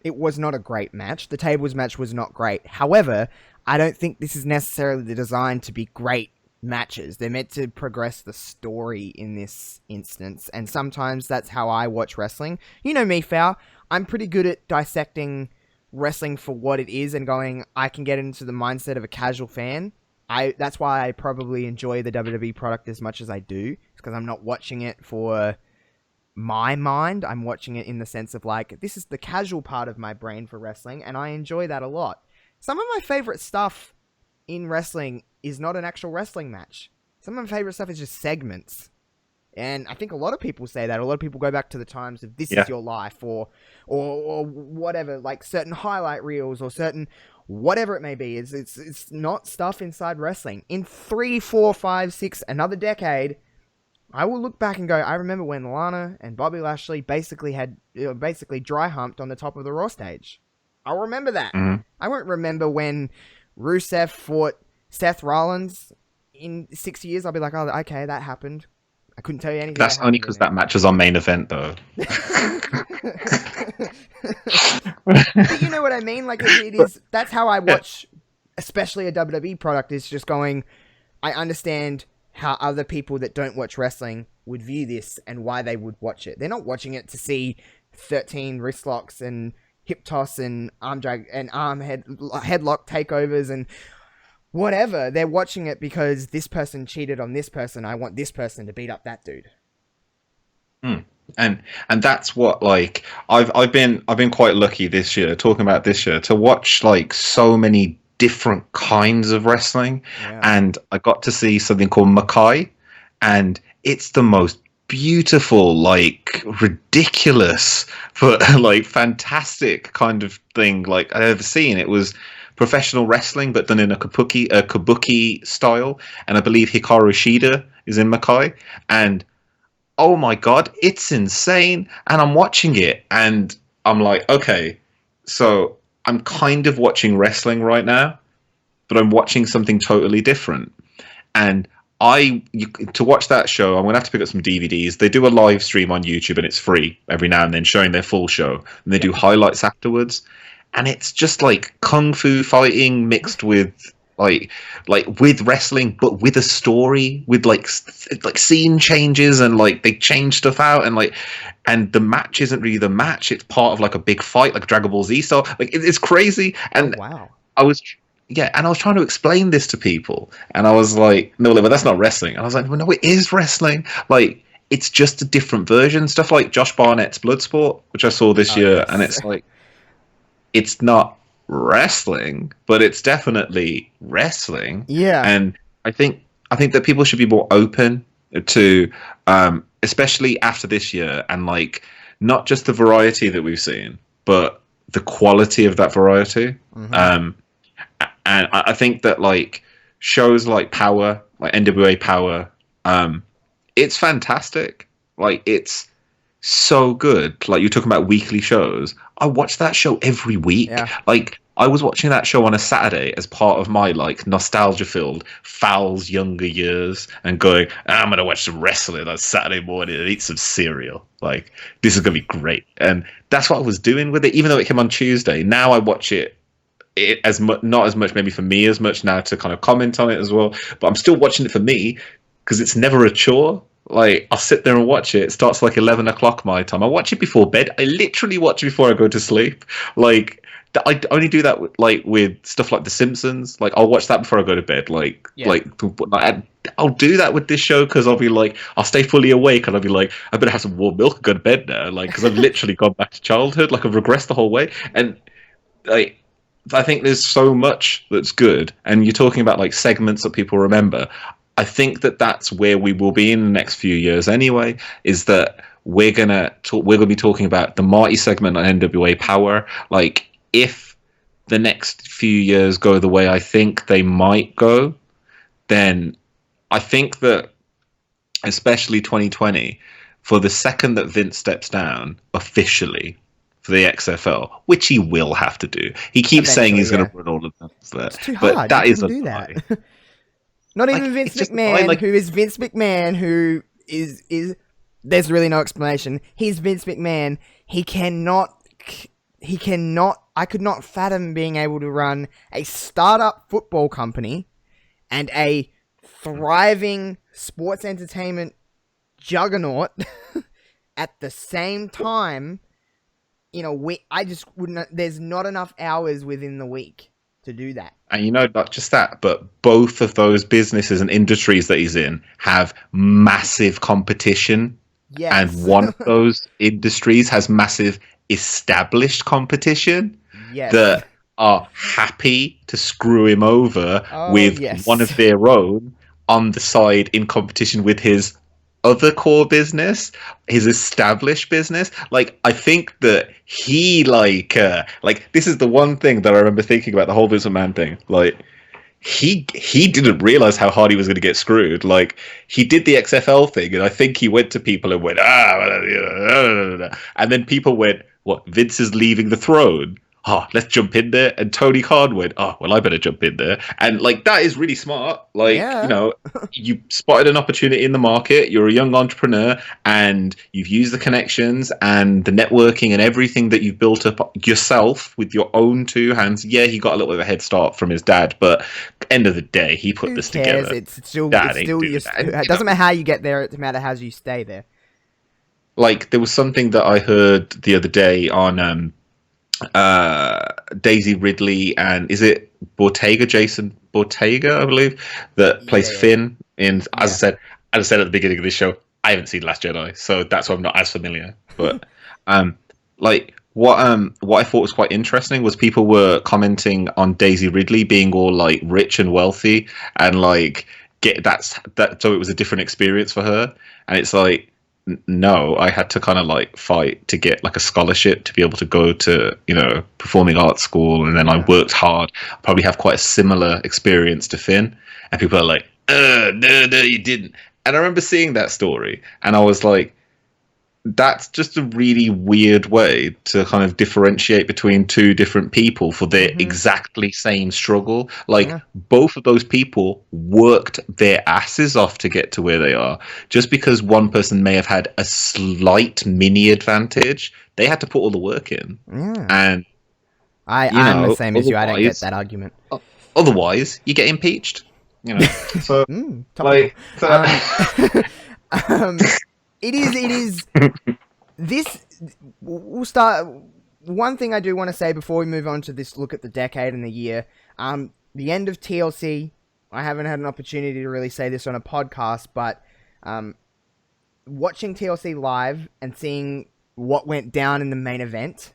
[SPEAKER 3] It was not a great match. The tables match was not great. However, I don't think this is necessarily designed to be great matches. They're meant to progress the story in this instance, and sometimes that's how I watch wrestling. You know me, Fal. I'm pretty good at dissecting wrestling for what it is and going, I can get into the mindset of a casual fan. That's why I probably enjoy the WWE product as much as I do, because I'm not watching it for my mind. I'm watching it in the sense of like, this is the casual part of my brain for wrestling, and I enjoy that a lot. Some of my favorite stuff in wrestling is not an actual wrestling match. Some of my favorite stuff is just segments. And I think a lot of people say that. A lot of people go back to the times of This Is Your Life or whatever, like certain highlight reels or certain whatever it may be. It's not stuff inside wrestling. In 3, 4, 5, 6, another decade, I will look back and go, I remember when Lana and Bobby Lashley basically dry humped on the top of the Raw stage. I'll remember that. Mm-hmm. I won't remember when Rusev fought Seth Rollins in 6 years. I'll be like, oh, okay, that happened. I couldn't tell you anything.
[SPEAKER 4] That's only because that match was on Main Event, though.
[SPEAKER 3] But you know what I mean? Like, it is. That's how I watch, especially a WWE product, is just going, I understand how other people that don't watch wrestling would view this and why they would watch it. They're not watching it to see 13 wrist locks and hip toss and arm drag and headlock takeovers and whatever. They're watching it because this person cheated on this person. I want this person to beat up that dude.
[SPEAKER 4] And that's what, like, I've been quite lucky this year, talking about this year, to watch like so many different kinds of wrestling. And I got to see something called Makai, and it's the most beautiful, like, ridiculous but like fantastic kind of thing like I've ever seen. It was professional wrestling but done in a kabuki style, and I believe Hikaru Shida is in Makai, and oh my god, it's insane. And I'm watching it and I'm like, okay, so I'm kind of watching wrestling right now, but I'm watching something totally different. And to watch that show, I'm going to have to pick up some DVDs. They do a live stream on YouTube and it's free every now and then, showing their full show. And they do highlights afterwards. And it's just like kung fu fighting mixed with like with wrestling, but with a story, with like scene changes, and like they change stuff out, and the match isn't really the match. It's part of like a big fight, like Dragon Ball Z style. Like it's crazy. And
[SPEAKER 3] wow.
[SPEAKER 4] I was trying to explain this to people, and I was like, no, but that's not wrestling. And I was like, well, no, it is wrestling. Like, it's just a different version. Stuff like Josh Barnett's Bloodsport, which I saw this year, and it's like, it's not wrestling, but it's definitely wrestling.
[SPEAKER 3] Yeah.
[SPEAKER 4] And I think that people should be more open to, especially after this year, and like not just the variety that we've seen, but the quality of that variety. And I think that like shows like Power, like NWA Power, it's fantastic. Like it's so good. Like you're talking about weekly shows. I watch that show every week.
[SPEAKER 3] Yeah.
[SPEAKER 4] Like I was watching that show on a Saturday as part of my like nostalgia-filled Fowl's younger years, and going, I'm gonna watch some wrestling on Saturday morning and eat some cereal. Like this is gonna be great, and that's what I was doing with it. Even though it came on Tuesday, now I watch it as much, not as much maybe for me as much now to kind of comment on it as well. But I'm still watching it for me because it's never a chore. Like I'll sit there and watch it. It starts like 11 o'clock my time. I watch it before bed. I literally watch it before I go to sleep. Like I only do that with stuff like The Simpsons. Like I'll watch that before I go to bed. I'll do that with this show because I'll be like, I'll stay fully awake and I'll be like, I better have some warm milk and go to bed now. Like because I've literally gone back to childhood. Like I've regressed the whole way. And like I think there's so much that's good. And you're talking about like segments that people remember. I think that that's where we will be in the next few years anyway, is that we're going to be talking about the Marty segment on NWA Power. Like if the next few years go the way I think they might go, then I think that especially 2020, for the second that Vince steps down officially for the XFL, which he will have to do. He keeps saying he's going to run all of them.
[SPEAKER 3] It's too hard. But that is a lie. Not even Vince McMahon, who is Vince McMahon, who is there's really no explanation. He's Vince McMahon. He cannot, I could not fathom being able to run a startup football company and a thriving sports entertainment juggernaut at the same time in a week. I just wouldn't, there's not enough hours within the week to do that.
[SPEAKER 4] And not just that, but both of those businesses and industries that he's in have massive competition.
[SPEAKER 3] Yes.
[SPEAKER 4] And one of those industries has massive established competition that are happy to screw him over with one of their own on the side in competition with his other core business, his established business. Like I think that he like this is the one thing that I remember thinking about the whole Vince McMahon thing. Like he didn't realize how hard he was going to get screwed. Like he did the XFL thing, and I think he went to people and went and then people went, "What? Vince is leaving the throne. Oh, let's jump in there." And Tony Khan went, "Oh, well, I better jump in there." And like that is really smart. Like you spotted an opportunity in the market. You're a young entrepreneur, and you've used the connections and the networking and everything that you've built up yourself with your own two hands. Yeah, he got a little bit of a head start from his dad, but end of the day, he put this together.
[SPEAKER 3] It's still it doesn't matter how you get there. It matters how you stay there.
[SPEAKER 4] Like there was something that I heard the other day on Daisy Ridley and is it Jason Bottega, I believe, that plays Finn in. As I said at the beginning of this show, I haven't seen Last Jedi, so that's why I'm not as familiar. But like what I thought was quite interesting was people were commenting on Daisy Ridley being all like rich and wealthy and like so it was a different experience for her, and it's like, no, I had to kind of like fight to get like a scholarship to be able to go to, performing arts school. And then I worked hard. I probably have quite a similar experience to Finn. And people are like, no, you didn't. And I remember seeing that story and I was like, that's just a really weird way to kind of differentiate between two different people for their exactly same struggle. Like both of those people worked their asses off to get to where they are. Just because one person may have had a slight mini advantage, they had to put all the work in. And
[SPEAKER 3] I'm the same as you. I don't get that argument.
[SPEAKER 4] Otherwise, you get impeached. So
[SPEAKER 3] It is. This. We'll start. One thing I do want to say before we move on to this look at the decade and the year. The end of TLC. I haven't had an opportunity to really say this on a podcast, but watching TLC live and seeing what went down in the main event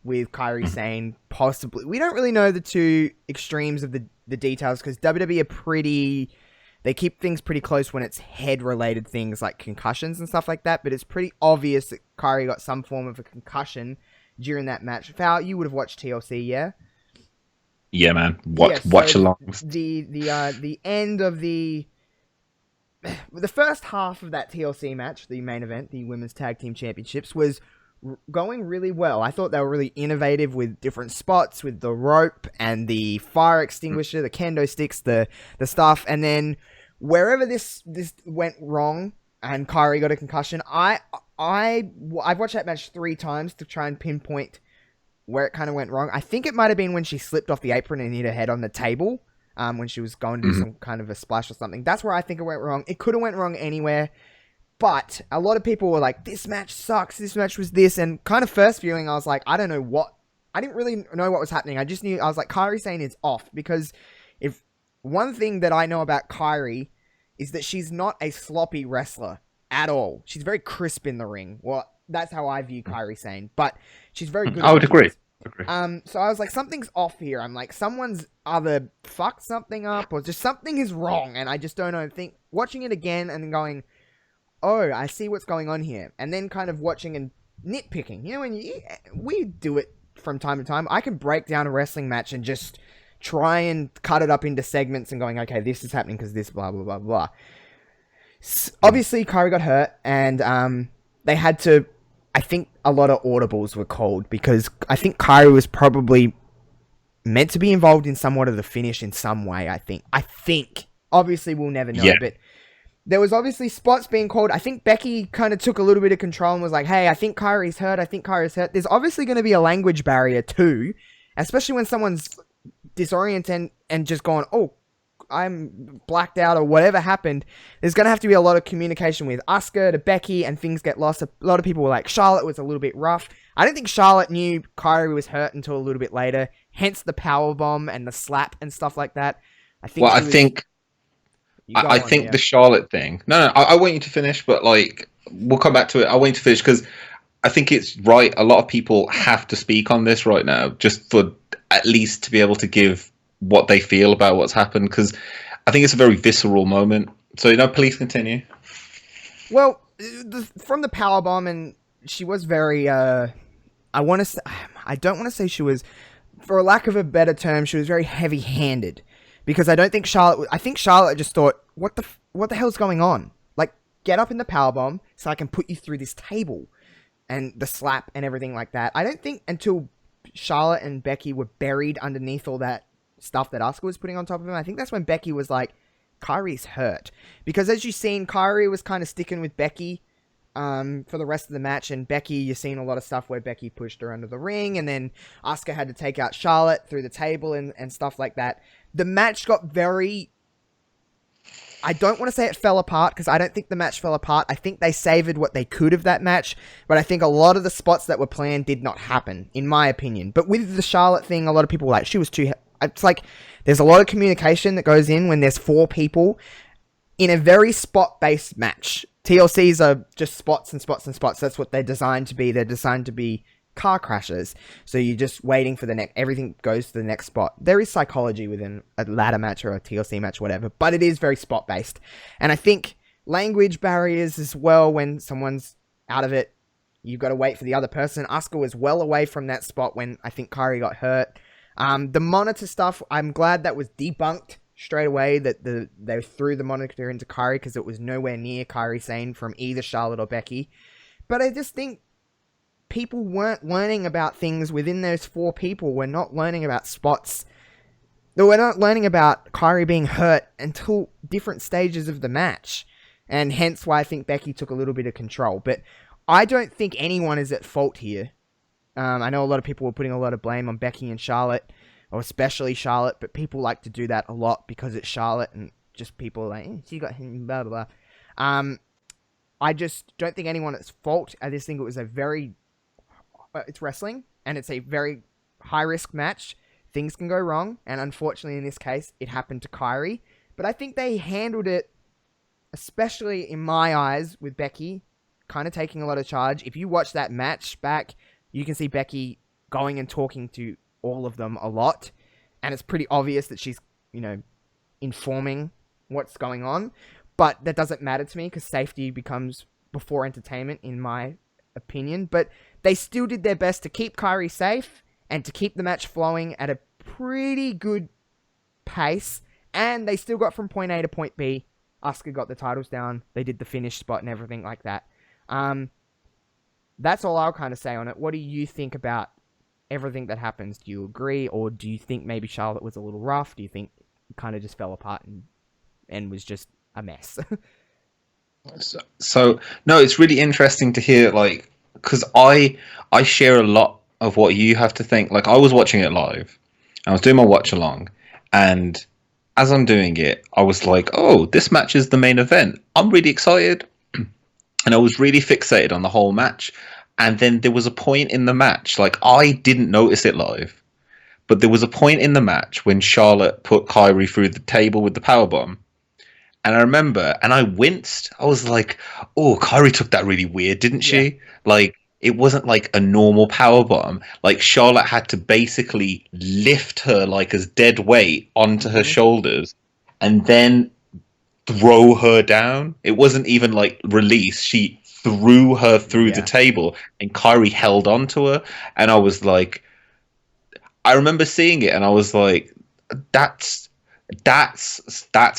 [SPEAKER 3] with Kairi Sane, possibly. We don't really know the two extremes of the details because WWE are pretty They keep things pretty close when it's head-related things like concussions and stuff like that, but it's pretty obvious that Kairi got some form of a concussion during that match. Val, you would have watched TLC, yeah?
[SPEAKER 4] Yeah, man. Watch along.
[SPEAKER 3] The end of the first half of that TLC match, the main event, the Women's Tag Team Championships, was going really well. I thought they were really innovative with different spots, with the rope and the fire extinguisher, the kendo sticks, the stuff, and then wherever this went wrong and Kairi got a concussion, I've watched that match 3 times to try and pinpoint where it kind of went wrong. I think it might have been when she slipped off the apron and hit her head on the table, when she was going to do some kind of a splash or something. That's where I think it went wrong. It could have went wrong anywhere, but a lot of people were like, this match sucks, this match was this, and kind of first viewing, I was like, I didn't really know what was happening. I just knew, I was like, Kairi Sane is off, because if one thing that I know about Kairi is that she's not a sloppy wrestler at all. She's very crisp in the ring. Well, that's how I view Kairi Sane, but she's very good.
[SPEAKER 4] I would agree.
[SPEAKER 3] So I was like, something's off here. I'm like, someone's either fucked something up or just something is wrong, and I just don't know. I think watching it again and going, oh, I see what's going on here, and then kind of watching and nitpicking. You know, when we do it from time to time. I can break down a wrestling match and just try and cut it up into segments and going, okay, this is happening because this, blah, blah, blah, blah. Obviously, Kairi got hurt, and they had to, I think a lot of audibles were called, because I think Kairi was probably meant to be involved in somewhat of the finish in some way, I think. Obviously, we'll never know, but there was obviously spots being called. I think Becky kind of took a little bit of control and was like, hey, I think Kairi's hurt. There's obviously going to be a language barrier too, especially when someone's disoriented and just going, oh, I'm blacked out or whatever happened. There's going to have to be a lot of communication with Asuka to Becky, and things get lost. A lot of people were like, Charlotte was a little bit rough. I don't think Charlotte knew Kairi was hurt until a little bit later, hence the powerbomb and the slap and stuff like that. I think
[SPEAKER 4] the Charlotte thing. No, I want you to finish, but like we'll come back to it. I want you to finish because I think it's right. A lot of people have to speak on this right now, just for at least to be able to give what they feel about what's happened, because I think it's a very visceral moment. So, please continue.
[SPEAKER 3] Well, from the powerbomb, and she was very, I don't want to say she was, for a lack of a better term, she was very heavy-handed. Because I think Charlotte just thought, what the hell's going on? Like, get up in the powerbomb so I can put you through this table. And the slap and everything like that. I don't think until Charlotte and Becky were buried underneath all that stuff that Asuka was putting on top of him, I think that's when Becky was like, Kairi's hurt. Because as you've seen, Kairi was kind of sticking with Becky for the rest of the match, and Becky, you've seen a lot of stuff where Becky pushed her under the ring, and then Asuka had to take out Charlotte through the table and stuff like that. The match got very... I don't want to say it fell apart, because I don't think the match fell apart. I think they savored what they could of that match, but I think a lot of the spots that were planned did not happen, in my opinion. But with the Charlotte thing, a lot of people were like, she was too... It's like, there's a lot of communication that goes in when there's 4 people in a very spot-based match. TLCs are just spots and spots and spots. That's what they're designed to be. They're designed to be car crashes. So you're just waiting for the next... Everything goes to the next spot. There is psychology within a ladder match or a TLC match, whatever, but it is very spot-based. And I think language barriers as well, when someone's out of it, you've got to wait for the other person. Asuka was well away from that spot when I think Kairi got hurt. The monitor stuff, I'm glad that was debunked straight away, that they threw the monitor into Kairi, because it was nowhere near Kairi Sane from either Charlotte or Becky. But I just think people weren't learning about things within those 4 people. We're not learning about spots. We're not learning about Kairi being hurt until different stages of the match. And hence why I think Becky took a little bit of control. But I don't think anyone is at fault here. I know a lot of people were putting a lot of blame on Becky and Charlotte, or especially Charlotte, but people like to do that a lot because it's Charlotte, and just people are like, she got him, blah, blah, blah. I just don't think anyone at fault. I just think it was it's wrestling, and it's a very high-risk match. Things can go wrong, and unfortunately in this case, it happened to Kairi. But I think they handled it, especially in my eyes, with Becky kind of taking a lot of charge. If you watch that match back, you can see Becky going and talking to all of them a lot. And it's pretty obvious that she's, informing what's going on. But that doesn't matter to me because safety becomes before entertainment, in my opinion. But they still did their best to keep Kairi safe and to keep the match flowing at a pretty good pace. And they still got from point A to point B. Asuka got the titles down. They did the finish spot and everything like that. That's all I'll kind of say on it. What do you think about everything that happens? Do you agree? Or do you think maybe Charlotte was a little rough? Do you think it kind of just fell apart and was just a mess?
[SPEAKER 4] So no, it's really interesting to hear, like, because I share a lot of what you have to think. Like, I was watching it live. I was doing my watch along, and as I'm doing it, I was like, oh, this match is the main event. I'm really excited. And I was really fixated on the whole match. And then there was a point in the match, like, I didn't notice it live, but there was a point in the match when Charlotte put Kairi through the table with the powerbomb. And I remember, and I winced. I was like, oh, Kairi took that really weird, didn't she? Yeah. Like, it wasn't like a normal powerbomb. Like, Charlotte had to basically lift her, like, as dead weight onto her shoulders and then throw her down. It wasn't even, like, release. She threw her through the table and Kairi held onto her. And I was like, I remember seeing it and I was like, that's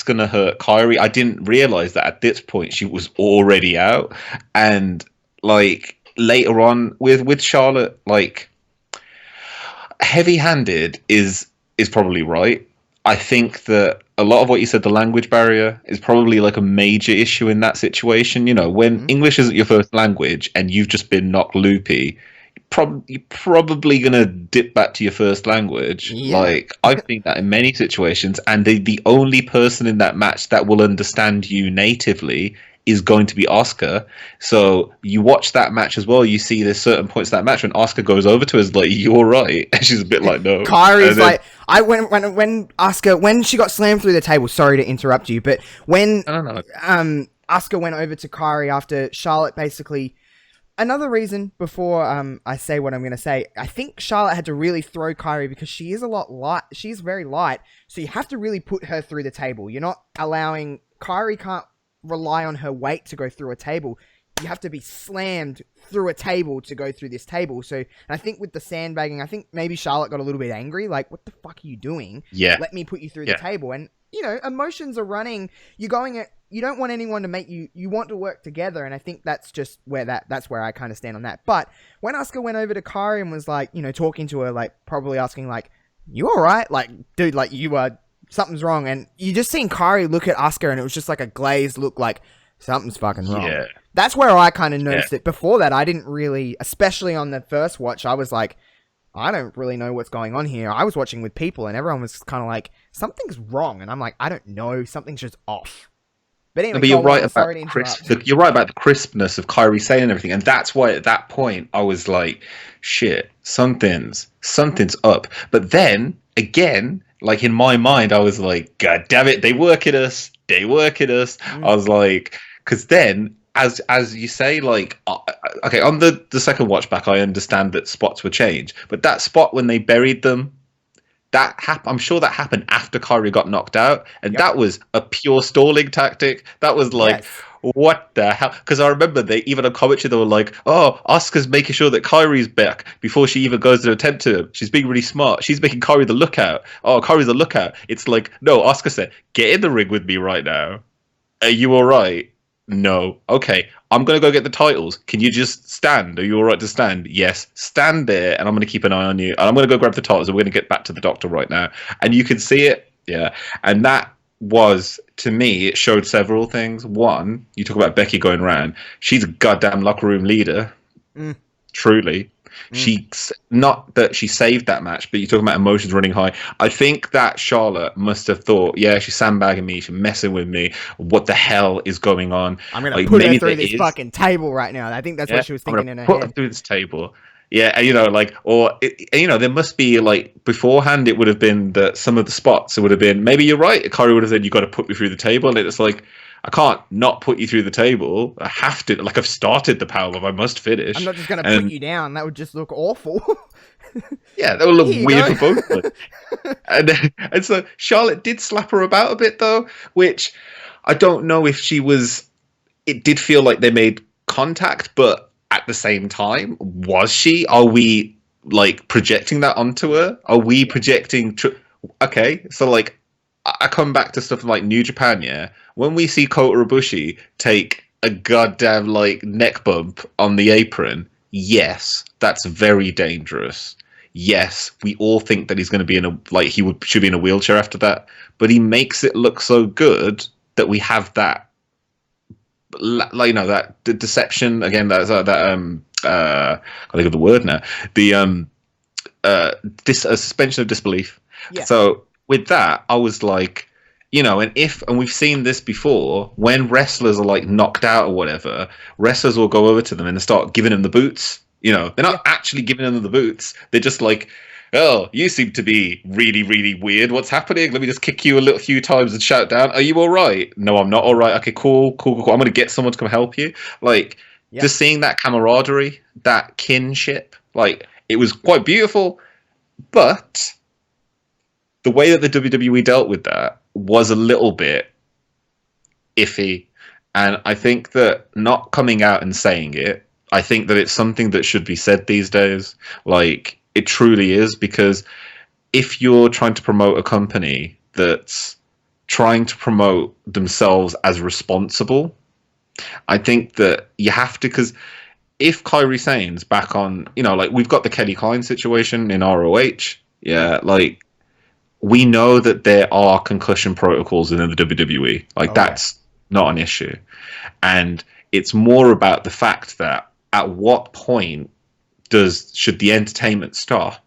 [SPEAKER 4] gonna hurt Kairi. I didn't realize that at this point she was already out. And like later on with Charlotte, like, heavy-handed is probably right. I think that a lot of what you said, the language barrier, is probably like a major issue in that situation. You know, when English isn't your first language and you've just been knocked loopy, you're probably gonna dip back to your first language. Like, I've seen that in many situations, and the only person in that match that will understand you natively is going to be Asuka. So you watch that match as well, you see there's certain points in that match when Asuka goes over to her, is like, you're right, and she's a bit like, no.
[SPEAKER 3] Kairi's then, like, when Asuka, when she got slammed through the table, sorry to interrupt you, but when Asuka went over to Kairi after Charlotte basically. Another reason, before I say what I'm going to say, I think Charlotte had to really throw Kairi because she is a lot light. She's very light, so you have to really put her through the table. You're not allowing... Kairi can't rely on her weight to go through a table. You have to be slammed through a table to go through this table. So, and I think with the sandbagging, I think maybe Charlotte got a little bit angry. Like, what the fuck are you doing?
[SPEAKER 4] Yeah.
[SPEAKER 3] Let me put you through the table. And, you know, emotions are running. You're going at... You don't want anyone to make you... You want to work together, and I think that's just where that's where I kind of stand on that. But when Asuka went over to Kairi and was, like, you know, talking to her, like, probably asking, like, you alright? Like, dude, like, something's wrong. And you just seen Kairi look at Asuka, and it was just, like, a glazed look, like, something's fucking wrong. Yeah. That's where I kind of noticed it. Before that, I didn't really... Especially on the first watch, I was like... I don't really know what's going on here. I was watching with people, and everyone was kind of like, something's wrong. And I'm like, I don't know. Something's just off. But anyway,
[SPEAKER 4] you're right about you're right about the crispness of Kairi saying and everything, and that's why at that point I was like, "Shit, something's up." But then again, like in my mind, I was like, "God damn it, they work at us." I was like, because then, as you say, like, okay, on the second watch back, I understand that spots were changed, but that spot when they buried them. I'm sure that happened after Kairi got knocked out, and that was a pure stalling tactic. That was like, what the hell? Because I remember even on commentary, they were like, oh, Asuka's making sure that Kairi's back before she even goes to attempt to. She's being really smart. She's making Kairi the lookout. Oh, Kairi's the lookout. It's like, no, Asuka said, get in the ring with me right now. Are you all right? No. Okay, I'm going to go get the titles. Can you just stand? Are you all right to stand? Yes. Stand there, and I'm going to keep an eye on you. And I'm going to go grab the titles, and we're going to get back to the doctor right now. And you can see it. Yeah. And that was, to me, it showed several things. One, you talk about Becky going around. She's a goddamn locker room leader. Truly. She's not that she saved that match, but you're talking about emotions running high. I think that Charlotte must have thought, yeah, she's sandbagging me, she's messing with me. What the hell is going on?
[SPEAKER 3] I'm gonna put her through this fucking table right now. I think that's what she was thinking in her head.
[SPEAKER 4] Put her through this table. Yeah, you know, like, or you know, there must be like beforehand. It would have been that some of the spots. It would have been maybe you're right. Kairi would have said, "You got to put me through the table," and it's like, I can't not put you through the table. I have to. Like, I've started the powerbomb. I must finish.
[SPEAKER 3] I'm not just going to put you down. That would just look awful.
[SPEAKER 4] Yeah, that would look weird for both of us. And so Charlotte did slap her about a bit, though, which I don't know if she was... It did feel like they made contact, but at the same time, was she? Are we, like, projecting that onto her? Are we projecting... Okay, so, like, I come back to stuff like New Japan, yeah? When we see Kota Ibushi take a goddamn, like, neck bump on the apron, yes, that's very dangerous. Yes, we all think that he's going to be should be in a wheelchair after that, but he makes it look so good that we have that, like, that the deception again. I think of the word now. This suspension of disbelief. Yeah. So with that, I was like, and we've seen this before, when wrestlers are like knocked out or whatever, wrestlers will go over to them and start giving them the boots. They're not actually giving them the boots. They're just like, oh, you seem to be really, really weird. What's happening? Let me just kick you a few times and shout down. Are you all right? No, I'm not all right. Okay, cool. I'm going to get someone to come help you. Like, just seeing that camaraderie, that kinship, like, it was quite beautiful. But the way that the WWE dealt with that was a little bit iffy. And I think that not coming out and saying it, I think that it's something that should be said these days. Like, it truly is, because if you're trying to promote a company that's trying to promote themselves as responsible, I think that you have to, because if Kairi Sane's back on, like, we've got the Kelly Klein situation in ROH, like, we know that there are concussion protocols within the WWE. Like, that's not an issue. And it's more about the fact that at what point should the entertainment stop,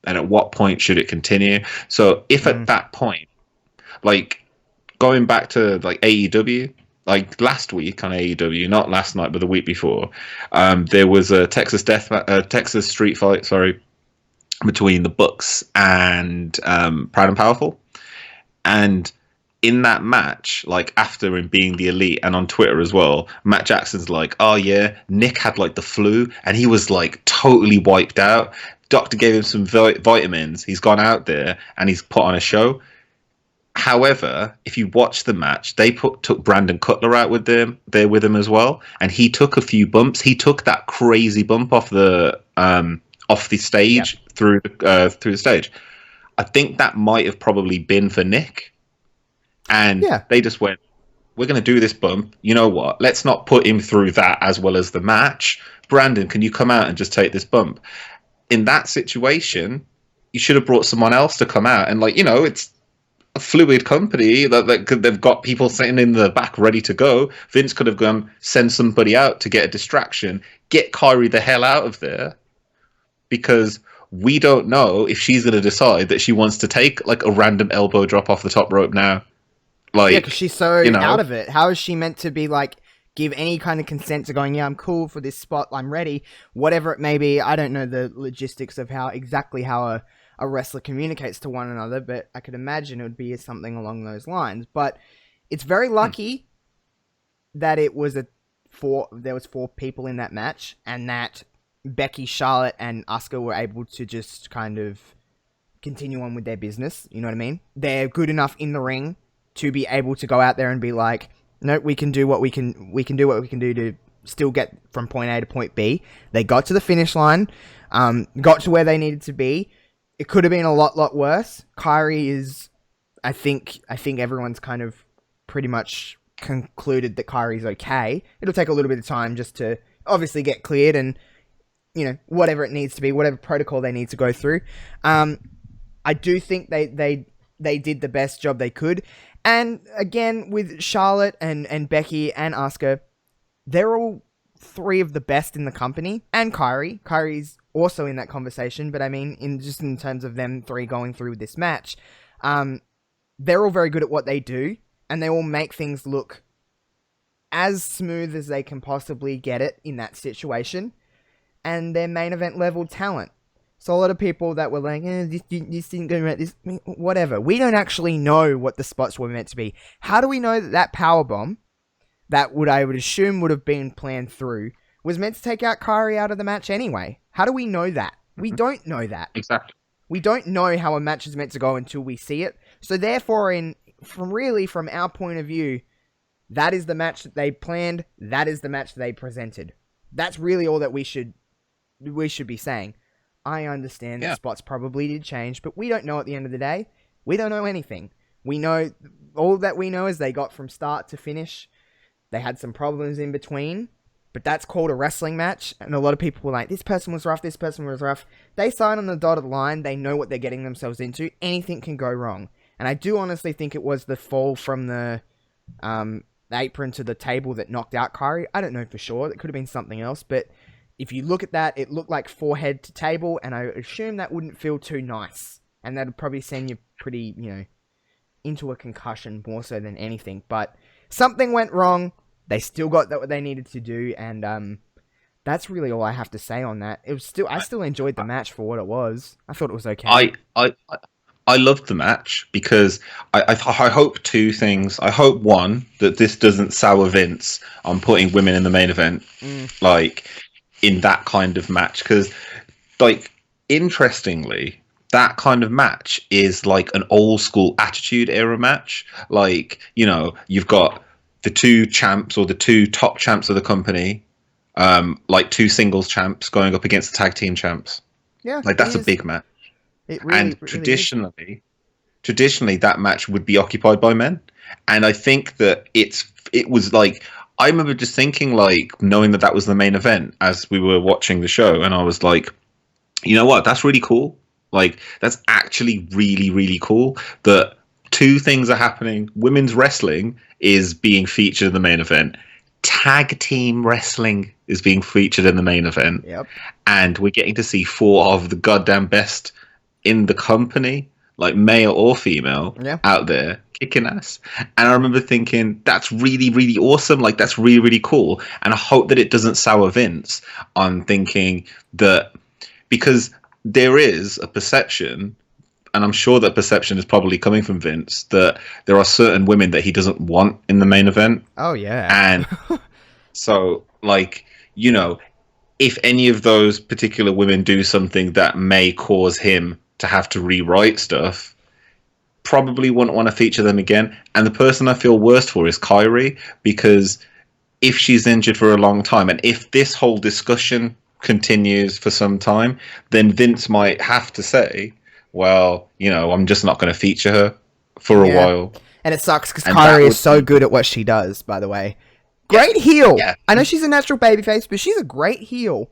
[SPEAKER 4] and at what point should it continue? So if at that point, like, going back to like AEW, like last week on AEW, not last night but the week before, there was a Texas street fight, between the Bucks and Proud and Powerful, and in that match, like, after him being the Elite, and on Twitter as well, Matt Jackson's like, oh yeah, Nick had like the flu and he was like totally wiped out. Doctor gave him some vitamins. He's gone out there and he's put on a show. However, if you watch the match, they took Brandon Cutler out with them as well, and he took a few bumps. He took that crazy bump off the stage through the stage. I think that might have probably been for Nick. And they just went, we're going to do this bump. You know what? Let's not put him through that as well as the match. Brandon, can you come out and just take this bump? In that situation, you should have brought someone else to come out. And, like, it's a fluid company that they've got people sitting in the back ready to go. Vince could have gone, send somebody out to get a distraction, get Kairi the hell out of there, because we don't know if she's going to decide that she wants to take, like, a random elbow drop off the top rope now. Like,
[SPEAKER 3] because she's so out of it. How is she meant to be, like, give any kind of consent to going, I'm cool for this spot, I'm ready, whatever it may be? I don't know the logistics of how a wrestler communicates to one another, but I could imagine it would be something along those lines. But it's very lucky that there was 4 people in that match, and that Becky, Charlotte, and Asuka were able to just kind of continue on with their business. You know what I mean? They're good enough in the ring to be able to go out there and be like, no, we can do what we can do what we can do to still get from point A to point B. They got to the finish line, got to where they needed to be. It could have been a lot worse. Kairi is, I think everyone's kind of pretty much concluded that Kairi's okay. It'll take a little bit of time just to obviously get cleared and, whatever it needs to be, whatever protocol they need to go through. I do think they did the best job they could. And again, with Charlotte and Becky and Asuka, they're all 3 of the best in the company. And Kairi. Kairi's also in that conversation, but I mean, in terms of them 3 going through this match, they're all very good at what they do, and they all make things look as smooth as they can possibly get it in that situation. And they're main event level talent. So a lot of people that were like, this didn't go right, this, whatever. We don't actually know what the spots were meant to be. How do we know that powerbomb, that I would assume would have been planned through, was meant to take out Kairi out of the match anyway? How do we know that? We don't know that.
[SPEAKER 4] Exactly.
[SPEAKER 3] We don't know how a match is meant to go until we see it. So therefore, from our point of view, that is the match that they planned. That is the match that they presented. That's really all that we should be saying. I understand that spots probably did change, but we don't know at the end of the day. We don't know anything. We know, all that we know is they got from start to finish. They had some problems in between, but that's called a wrestling match. And a lot of people were like, this person was rough, this person was rough. They sign on the dotted line. They know what they're getting themselves into. Anything can go wrong. And I do honestly think it was the fall from the apron to the table that knocked out Kairi. I don't know for sure. It could have been something else. But if you look at that, it looked like forehead to table. And I assume that wouldn't feel too nice. And that would probably send you pretty, into a concussion more so than anything. But something went wrong. They still got what they needed to do. And that's really all I have to say on that. I still enjoyed the match for what it was. I thought it was okay.
[SPEAKER 4] I loved the match because I hope two things. I hope, one, that this doesn't sour Vince on putting women in the main event, like, in that kind of match. Because, like, interestingly, that kind of match is like an old school Attitude Era match. Like, you've got the two champs or the two top champs of the company, like two singles champs going up against the tag team champs. Yeah, like that's a big match. Traditionally, that match would be occupied by men, and I think that it was like, I remember just thinking, like, knowing that was the main event as we were watching the show, and I was like, you know what, that's really cool. Like, that's actually really, really cool that two things are happening. Women's wrestling is being featured in the main event. Tag team wrestling is being featured in the main event.
[SPEAKER 3] Yep.
[SPEAKER 4] And we're getting to see four of the goddamn best in the company, like male or female, out there kicking ass. And I remember thinking, that's really, really awesome. Like, that's really, really cool. And I hope that it doesn't sour Vince on thinking that, because there is a perception, and I'm sure that perception is probably coming from Vince, that there are certain women that he doesn't want in the main event.
[SPEAKER 3] Oh, yeah.
[SPEAKER 4] And so, like, if any of those particular women do something that may cause him to have to rewrite stuff, probably wouldn't want to feature them again. And the person I feel worst for is Kairi, because if she's injured for a long time, and if this whole discussion continues for some time, then Vince might have to say, well, I'm just not going to feature her for a while.
[SPEAKER 3] And it sucks because Kairi is so good at what she does, by the way. Great heel. Yeah. I know she's a natural babyface, but she's a great heel.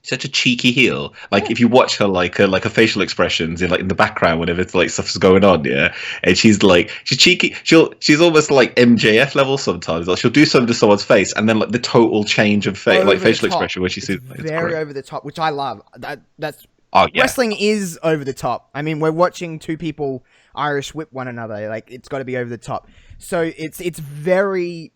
[SPEAKER 4] Such a cheeky heel. Like, if you watch her, like her facial expressions in the background whenever it's like stuff's going on, and she's cheeky. She's almost like MJF level sometimes. Like, she'll do something to someone's face, and then like the total change of facial expression when she sees
[SPEAKER 3] very over the top, which I love. Wrestling is over the top. I mean, we're watching two people Irish whip one another. Like, it's got to be over the top. So it's very.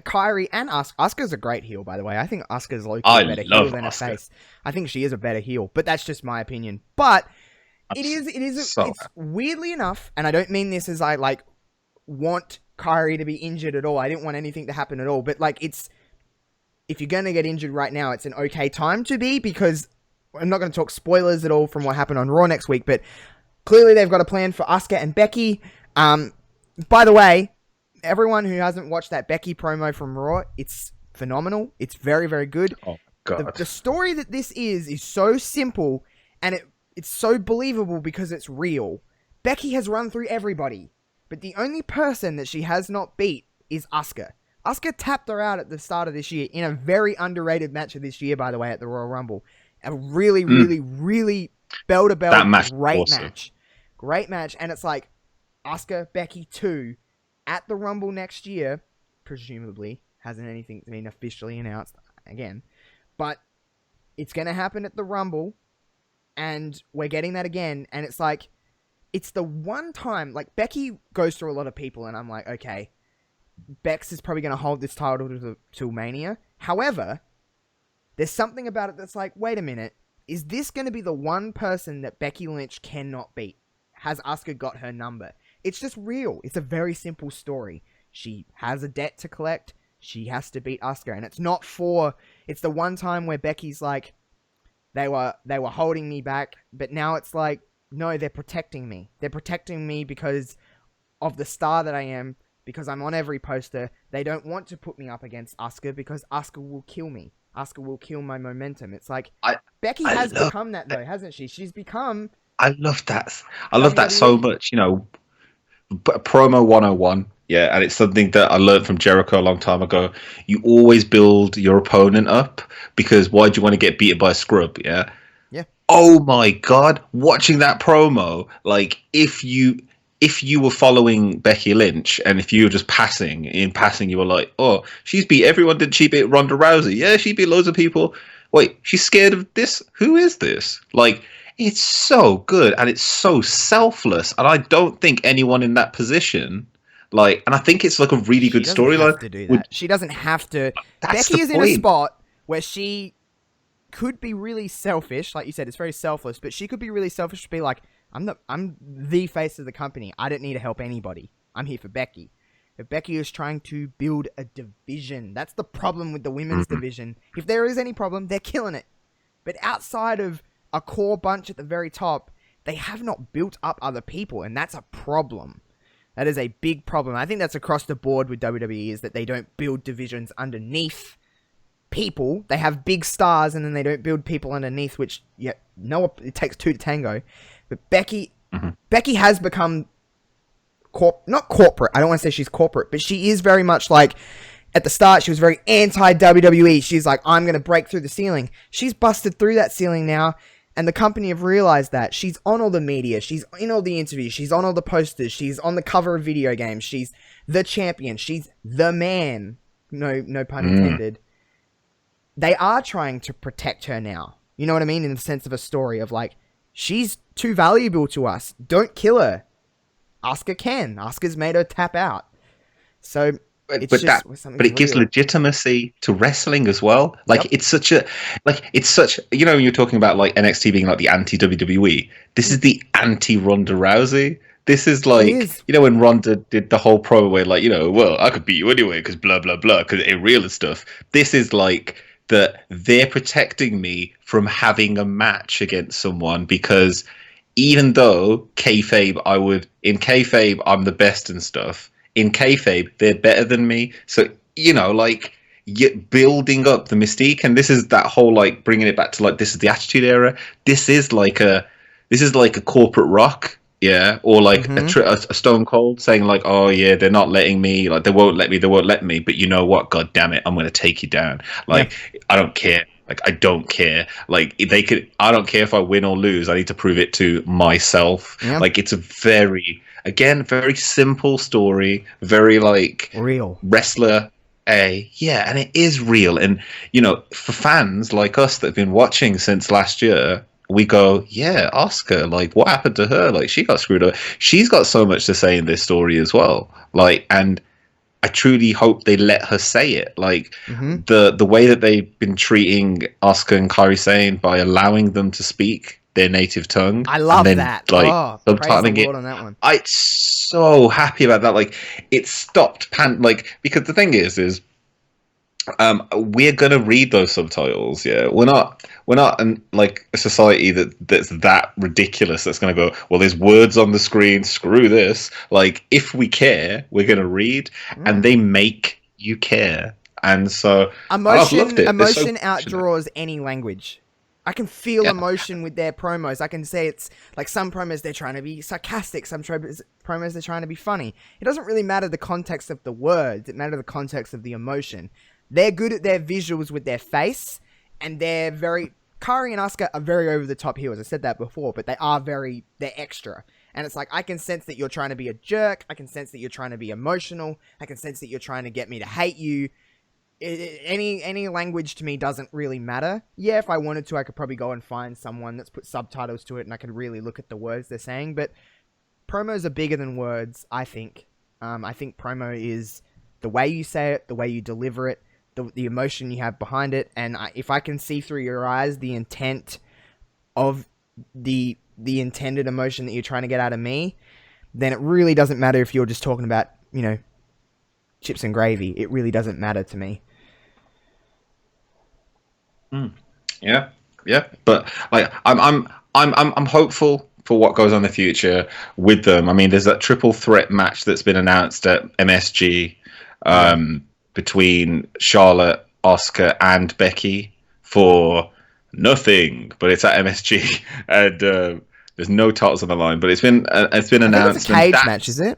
[SPEAKER 3] Kairi and Asuka's a great heel, by the way. I think Asuka's a better heel than a face. I think she is a better heel, but that's just my opinion. But it's weirdly enough, and I don't mean this as I want Kairi to be injured at all. I didn't want anything to happen at all, but if you're going to get injured right now, it's an okay time to be, because I'm not going to talk spoilers at all from what happened on Raw next week, but clearly they've got a plan for Asuka and Becky. By the way, everyone who hasn't watched that Becky promo from Raw, it's phenomenal. It's very, very good.
[SPEAKER 4] Oh, God.
[SPEAKER 3] The story that this is so simple, and it's so believable because it's real. Becky has run through everybody, but the only person that she has not beat is Asuka. Asuka tapped her out at the start of this year in a very underrated match of this year, by the way, at the Royal Rumble. A really, really, really bell-to-bell great match. And it's like, Asuka, Becky 2 at the Rumble next year, presumably. Hasn't anything been officially announced again. But it's going to happen at the Rumble, and we're getting that again. And it's like, it's the one time, like, Becky goes through a lot of people, and I'm like, okay, Bex is probably going to hold this title till Mania. However, there's something about it that's like, wait a minute, is this going to be the one person that Becky Lynch cannot beat? Has Asuka got her number? It's just real. It's a very simple story. She has a debt to collect. She has to beat Asuka. And it's the one time where Becky's like, They were holding me back, but now it's like, no, they're protecting me. They're protecting me because of the star that I am, because I'm on every poster. They don't want to put me up against Asuka because Asuka will kill me. Asuka will kill my momentum. It's like Becky has become that though, hasn't she? She's become.
[SPEAKER 4] I love that. I love that so much. Promo 101. Yeah, and it's something that I learned from Jericho a long time ago. You always build your opponent up, because why do you want to get beaten by a scrub? Yeah.
[SPEAKER 3] Yeah.
[SPEAKER 4] Oh my God! Watching that promo, like if you were following Becky Lynch and if you were just passing, you were like, oh, she's beat everyone. Did she beat Ronda Rousey? Yeah, she beat loads of people. Wait, she's scared of this? Who is this? Like, it's so good and it's so selfless. And I don't think anyone in that position, like, and I think it's like a really good storyline.
[SPEAKER 3] She doesn't have to.
[SPEAKER 4] That's
[SPEAKER 3] Becky is in a spot where she could be really selfish. Like you said, it's very selfless, but she could be really selfish to be like, I'm the face of the company. I don't need to help anybody. I'm here for Becky. But Becky is trying to build a division. That's the problem with the women's division. If there is any problem, they're killing it. But outside of a core bunch at the very top, they have not built up other people, and that's a problem. That is a big problem. I think that's across the board with WWE, is that they don't build divisions underneath people. They have big stars, and then they don't build people underneath, which, it takes two to tango. But Becky has become not corporate. I don't want to say she's corporate, but she is very much like, at the start, she was very anti-WWE. She's like, I'm going to break through the ceiling. She's busted through that ceiling now, and the company have realized that. She's on all the media. She's in all the interviews. She's on all the posters. She's on the cover of video games. She's the champion. She's the man. No pun intended. They are trying to protect her now. You know what I mean? In the sense of a story of like, she's too valuable to us. Don't kill her. Asuka can. Asuka's made her tap out. So it
[SPEAKER 4] gives legitimacy to wrestling as well. Like it's such when you're talking about like NXT being like the anti WWE. This is the anti Ronda Rousey. This is like, when Ronda did the whole promo where like, well, I could beat you anyway because blah blah blah because it's real and stuff. This is like that they're protecting me from having a match against someone, because even though in kayfabe I'm the best and stuff, in kayfabe they're better than me. So like you're building up the mystique, and this is that whole like bringing it back to like, this is the Attitude Era. This is like a corporate rock. Yeah, or like a Stone Cold saying like, oh yeah, they're not letting me, like they won't let me, but you know what, god damn it, I'm going to take you down. Like, I don't care. Like, I don't care. Like, I don't care if I win or lose. I need to prove it to myself. Yeah. Like, it's a very simple story, very like
[SPEAKER 3] real
[SPEAKER 4] wrestler. And it is real. And for fans like us that have been watching since last year, we go, yeah, Asuka, like, what happened to her? Like, she got screwed up. She's got so much to say in this story as well. Like, and I truly hope they let her say it. Like, the way that they've been treating Asuka and Kairi Sane by allowing them to speak their native tongue.
[SPEAKER 3] I love that.
[SPEAKER 4] Like,
[SPEAKER 3] subtitling it. On that one.
[SPEAKER 4] I'm so happy about that. Like, it stopped because the thing is we're gonna read those subtitles. Yeah, we're not like a society that's that ridiculous. That's gonna go, well, there's words on the screen. Screw this. Like, if we care, we're gonna read, and they make you care. And so
[SPEAKER 3] emotion
[SPEAKER 4] so
[SPEAKER 3] outdraws any language. I can feel emotion with their promos. I can say it's like some promos they're trying to be sarcastic, some promos they're trying to be funny. It doesn't really matter the context of the words. It matters the context of the emotion. They're good at their visuals with their face, and Kari and Asuka are very over the top heels. I said that before, but they're extra. And it's like, I can sense that you're trying to be a jerk. I can sense that you're trying to be emotional. I can sense that you're trying to get me to hate you. Any language to me doesn't really matter. Yeah, if I wanted to, I could probably go and find someone that's put subtitles to it, and I could really look at the words they're saying. But promos are bigger than words, I think. I think promo is the way you say it, the way you deliver it, the emotion you have behind it, and if I can see through your eyes the intent of the intended emotion that you're trying to get out of me, then it really doesn't matter if you're just talking about, chips and gravy. It really doesn't matter to me.
[SPEAKER 4] Yeah, Yeah, but like I'm hopeful for what goes on in the future with them. I mean, there's that triple threat match that's been announced at MSG between Charlotte, Asuka, and Becky for nothing, but it's at MSG, and there's no titles on the line. But it's been announced.
[SPEAKER 3] It's a cage match, is it?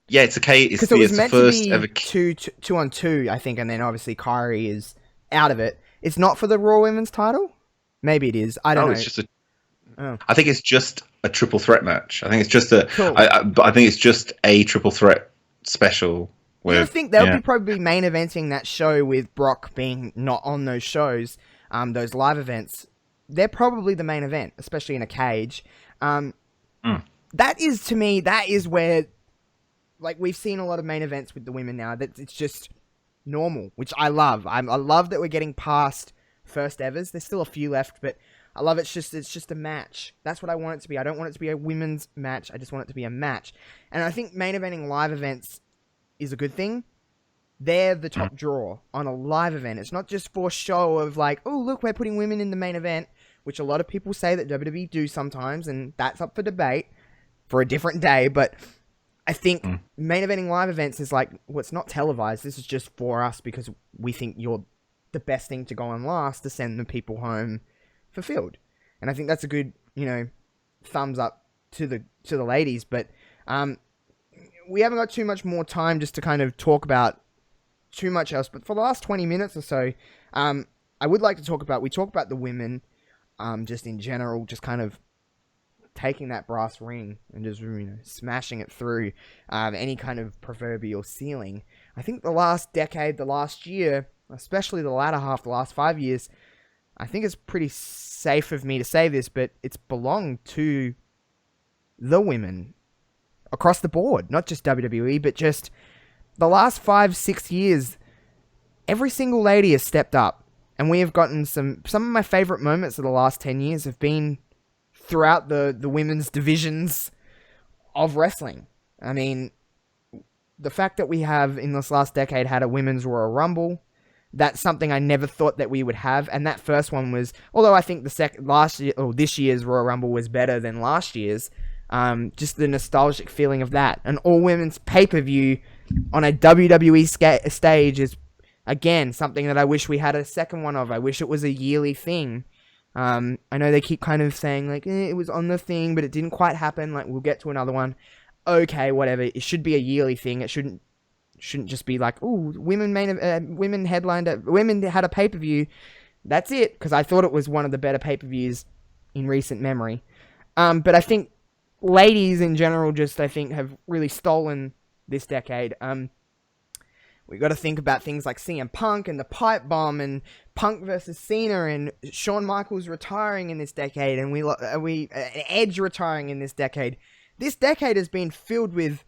[SPEAKER 4] Yeah, it's a cage.
[SPEAKER 3] Because it was meant to be two on two, I think, and then obviously Kyrie is out of it. It's not for the Raw Women's title. Maybe it is. I don't know.
[SPEAKER 4] It's just I think it's just a triple threat match. I think it's just I think it's just a triple threat special.
[SPEAKER 3] I think they'll be probably main eventing that show with Brock being not on those shows, those live events. They're probably the main event, especially in a cage. That is, to me, that is where, like, we've seen a lot of main events with the women now. That it's just normal, which I love. I love that we're getting past first evers. There's still a few left, but I love it's just a match. That's what I want it to be. I don't want it to be a women's match. I just want it to be a match. And I think main eventing live events is a good thing. They're the top draw on a live event. It's not just for show of like, oh, look, we're putting women in the main event, which a lot of people say that WWE do sometimes, and that's up for debate for a different day. But I think main eventing live events is like, well, it's not televised. This is just for us because we think you're the best thing to go on last to send the people home fulfilled. And I think that's a good, thumbs up to the ladies. But we haven't got too much more time just to kind of talk about too much else. But for the last 20 minutes or so, I would like to talk about the women, just in general, just kind of taking that brass ring and just smashing it through any kind of proverbial ceiling. I think the last decade, the last year, especially the latter half, the last 5 years, I think it's pretty safe of me to say this, but it's belonged to the women across the board, not just WWE, but just the last 5-6 years. Every single lady has stepped up, and we have gotten some of my favorite moments of the last 10 years have been throughout the women's divisions of wrestling. I mean, the fact that we have in this last decade had a women's Royal Rumble, that's something I never thought that we would have. And that first one was, although I think this year's Royal Rumble was better than last year's, just the nostalgic feeling of that. An all women's pay-per-view on a WWE stage is, again, something that I wish we had a second one of. I wish it was a yearly thing. I know they keep kind of saying, like, it was on the thing, but it didn't quite happen. Like, we'll get to another one. Okay, whatever. It should be a yearly thing. It shouldn't just be like, oh, women had a pay-per-view. That's it, because I thought it was one of the better pay-per-views in recent memory. But I think ladies in general I think have really stolen this decade. We got to think about things like CM Punk and the pipe bomb and Punk versus Cena and Shawn Michaels retiring in this decade and Edge retiring in this decade. This decade has been filled with,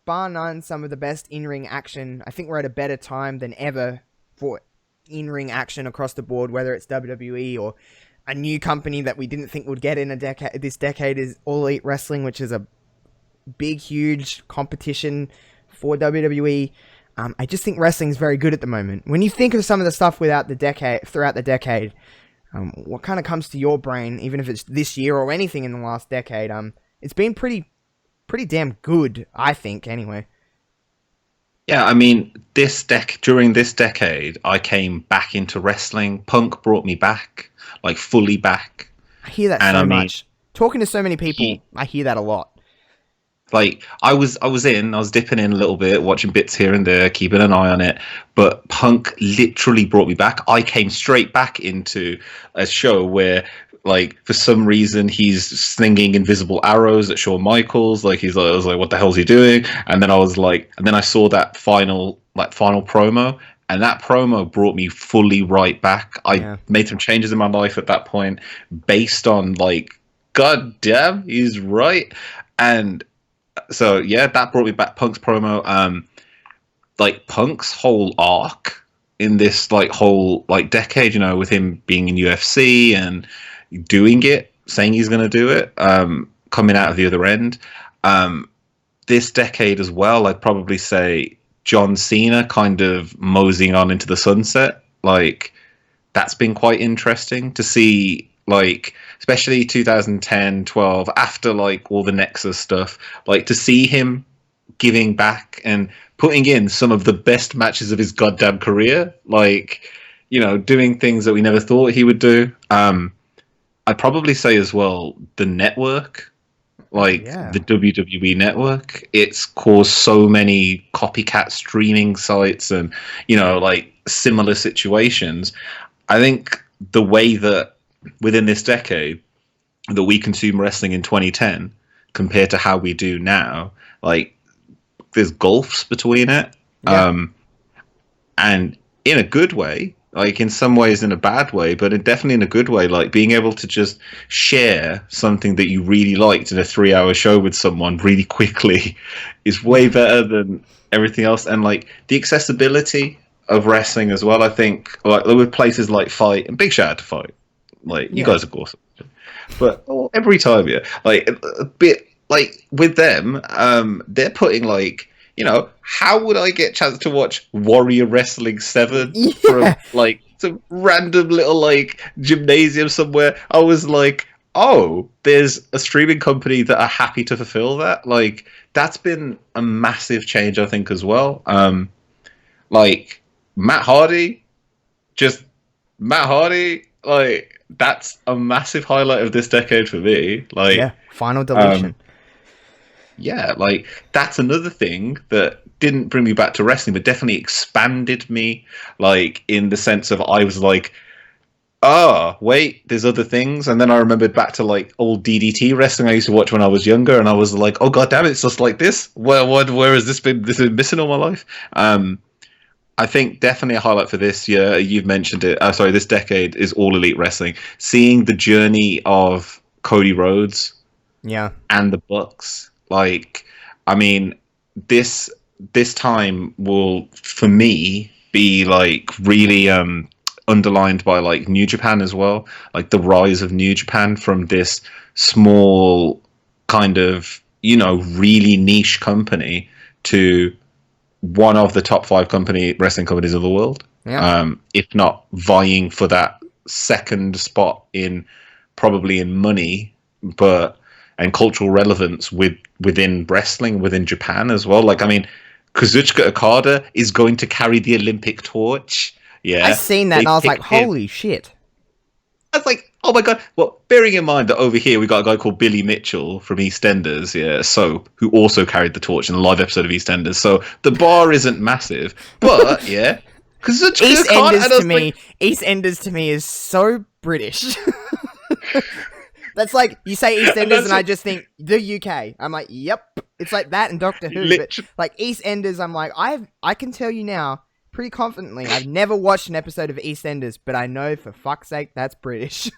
[SPEAKER 3] bar none, some of the best in-ring action. I think we're at a better time than ever for in-ring action across the board, whether it's WWE or a new company that we didn't think would get in this decade is All Elite Wrestling, which is a big, huge competition for WWE. I just think wrestling's very good at the moment. When you think of some of the stuff throughout the decade, what kind of comes to your brain, even if it's this year or anything in the last decade? It's been pretty damn good, I think, anyway.
[SPEAKER 4] Yeah, I mean, during this decade, I came back into wrestling. Punk brought me back, like fully back.
[SPEAKER 3] I hear that much. Talking to so many people, I hear that a lot.
[SPEAKER 4] Like, I was dipping in a little bit, watching bits here and there, keeping an eye on it. But Punk literally brought me back. I came straight back into a show where, like, for some reason, he's slinging invisible arrows at Shawn Michaels. Like, I was like, what the hell's he doing? And then I saw that final promo, and that promo brought me fully right back. I made some changes in my life at that point based on, like, God damn, he's right. And so, yeah, that brought me back. Punk's promo, like, Punk's whole arc in this, like, whole, like, decade, with him being in UFC and doing it, saying he's going to do it, coming out of the other end. This decade as well, I'd probably say John Cena kind of moseying on into the sunset. Like, that's been quite interesting to see, like, especially 2010, 12, after like all the Nexus stuff, like to see him giving back and putting in some of the best matches of his goddamn career, like, you know, doing things that we never thought he would do. I'd probably say as well, the network, like the WWE network, it's caused so many copycat streaming sites and, you know, like similar situations. I think the way that within this decade that we consume wrestling in 2010 compared to how we do now, like there's gulfs between it. And in a good way, like in some ways in a bad way, but definitely in a good way, like being able to just share something that you really liked in a 3-hour show with someone really quickly is way better than everything else. And like the accessibility of wrestling as well, I think, like with places like Fight, and big shout out to Fight, like you guys are awesome, but every time, like a bit like with them, they're putting like, you know, how would I get a chance to watch Warrior Wrestling 7 from like some random little like gymnasium somewhere? I was like, oh, there's a streaming company that are happy to fulfill that. Like that's been a massive change, I think, as well. Like Matt Hardy, like that's a massive highlight of this decade for me. Like
[SPEAKER 3] final deletion.
[SPEAKER 4] Like that's another thing that didn't bring me back to wrestling, but definitely expanded me, like in the sense of I was like, oh, wait, there's other things. And then I remembered back to like old DDT wrestling I used to watch when I was younger, and I was like, oh god damn it, it's just like this. Where has this been missing all my life? I think definitely a highlight for this year, you've mentioned it, this decade, is All Elite Wrestling. Seeing the journey of Cody Rhodes and the Bucks. Like, I mean, this time will, for me, be like really underlined by like New Japan as well. Like the rise of New Japan from this small kind of, you know, really niche company to one of the top 5 wrestling companies of the world. If not vying for that second spot in probably in money, and cultural relevance within wrestling, within Japan as well. Like, I mean, Kazuchika Okada is going to carry the Olympic torch. Yeah,
[SPEAKER 3] I seen that and I was like, holy shit.
[SPEAKER 4] I was like, oh my god. Well, bearing in mind that over here we got a guy called Billy Mitchell from EastEnders, who also carried the torch in a live episode of EastEnders. So the bar isn't massive, but Kazuchika Okada.
[SPEAKER 3] EastEnders to me is so British. That's like, you say EastEnders and I just think, the UK. I'm like, yep. It's like that and Doctor Who. But like EastEnders, I'm like, I can tell you now, pretty confidently, I've never watched an episode of EastEnders, but I know for fuck's sake, that's British.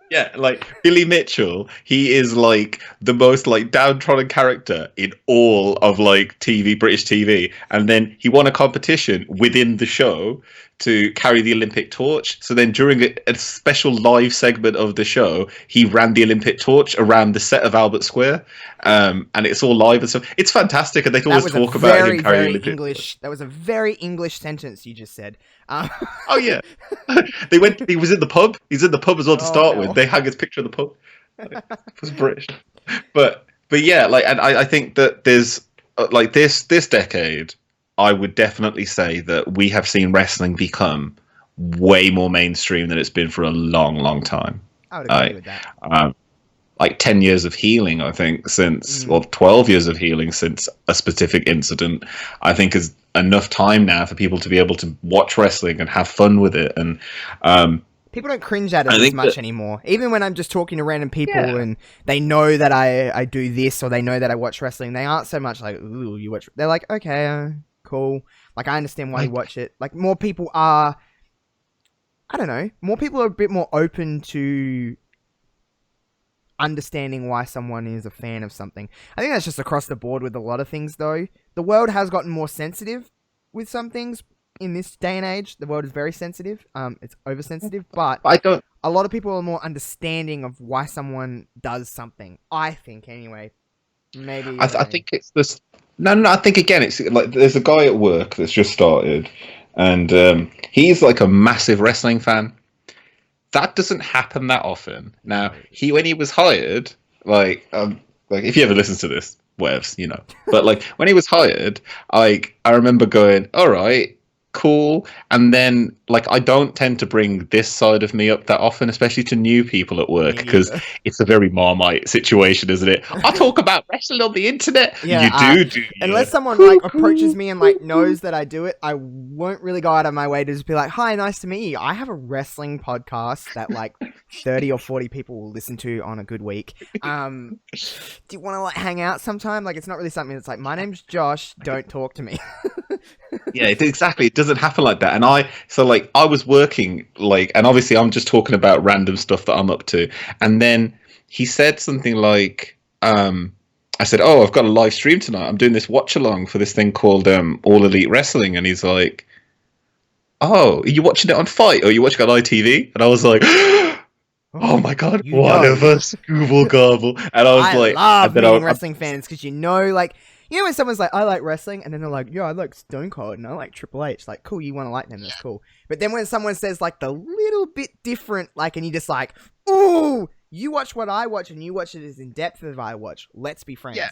[SPEAKER 4] Yeah, like Billy Mitchell, he is like the most like downtrodden character in all of like British TV. And then he won a competition within the show to carry the Olympic torch. So then during a special live segment of the show, he ran the Olympic torch around the set of Albert Square. And it's all live and stuff. It's fantastic, and they always talk about him carrying Olympic
[SPEAKER 3] English. That was a very English sentence you just said.
[SPEAKER 4] Oh yeah, he was in the pub. He's in the pub as well to start with. They hung his picture in the pub. It was British, but yeah, like, and I think that there's like this decade, I would definitely say that we have seen wrestling become way more mainstream than it's been for a long time.
[SPEAKER 3] I would agree with that.
[SPEAKER 4] Like 10 years of healing, I think, or 12 years of healing since a specific incident, I think is enough time now for people to be able to watch wrestling and have fun with it. And
[SPEAKER 3] people don't cringe at it as much anymore. Even when I'm just talking to random people and they know that I do this, or they know that I watch wrestling, they aren't so much like, ooh, you watch. They're like, okay, cool. Like, I understand why you watch it. Like, more people are, I don't know, more people are a bit more open to understanding why someone is a fan of something. I think that's just across the board with a lot of things, though. The world has gotten more sensitive with some things in this day and age. The world is very sensitive. It's oversensitive, but a lot of people are more understanding of why someone does something. I think, anyway. Maybe.
[SPEAKER 4] I think it's this. No. I think again, it's like there's a guy at work that's just started, and he's like a massive wrestling fan. That doesn't happen that often. Now, when he was hired, like if you ever listen to this, whatevs, you know. But like when he was hired, I remember going, all right, cool. And then like I don't tend to bring this side of me up that often, especially to new people at work, because it's a very Marmite situation, isn't it? I talk about wrestling on the internet. Yeah, you do.
[SPEAKER 3] Unless someone like approaches me and like knows that I do it, I won't really go out of my way to just be like, hi, nice to meet you. I have a wrestling podcast that like 30 or 40 people will listen to on a good week. Do you want to like hang out sometime? Like, it's not really something that's like, my name's Josh, don't talk to me.
[SPEAKER 4] Yeah, exactly. It doesn't happen like that. And I was working like, and obviously I'm just talking about random stuff that I'm up to. And then he said something like, I said, oh, I've got a live stream tonight. I'm doing this watch along for this thing called All Elite Wrestling. And he's like, oh, are you watching it on Fight or are you watching it on ITV? And I was like, oh my God, one of us, Google Gobble. And I was like,
[SPEAKER 3] I love meeting wrestling fans because like, you know when someone's like, I like wrestling, and then they're like, yeah, I like Stone Cold, and I like Triple H. Like, cool, you want to like them, that's cool. But then when someone says, like, the little bit different, like, and you just like, ooh, you watch what I watch, and you watch it as in-depth as I watch. Let's be friends.
[SPEAKER 4] Yeah,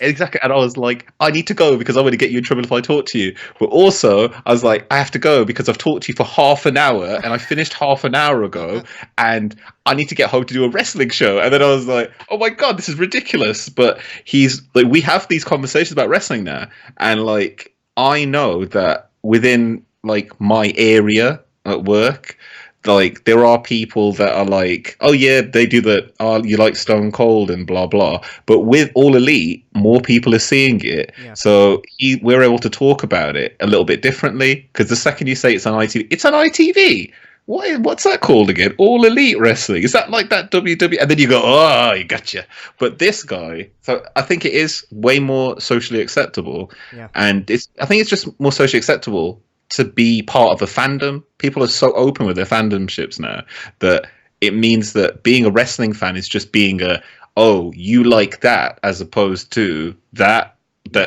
[SPEAKER 4] exactly. And I was like, I need to go because I'm going to get you in trouble if I talk to you. But also, I was like, I have to go because I've talked to you for half an hour, and I finished half an hour ago, and I need to get home to do a wrestling show. And then I was like, oh my God, this is ridiculous. But he's like, we have these conversations about wrestling now. And like, I know that within like my area at work, like there are people that are like, oh yeah, they do that. Oh, you like Stone Cold and blah blah. But with All Elite, more people are seeing it, so we're able to talk about it a little bit differently. Because the second you say it's on ITV, it's on ITV. What's that called again? All Elite Wrestling. Is that like that WWE? And then you go, oh, you gotcha. But this guy, so I think it is way more socially acceptable, and I think it's just more socially acceptable to be part of a fandom. People are so open with their fandomships now that it means that being a wrestling fan is just being you like that, as opposed to that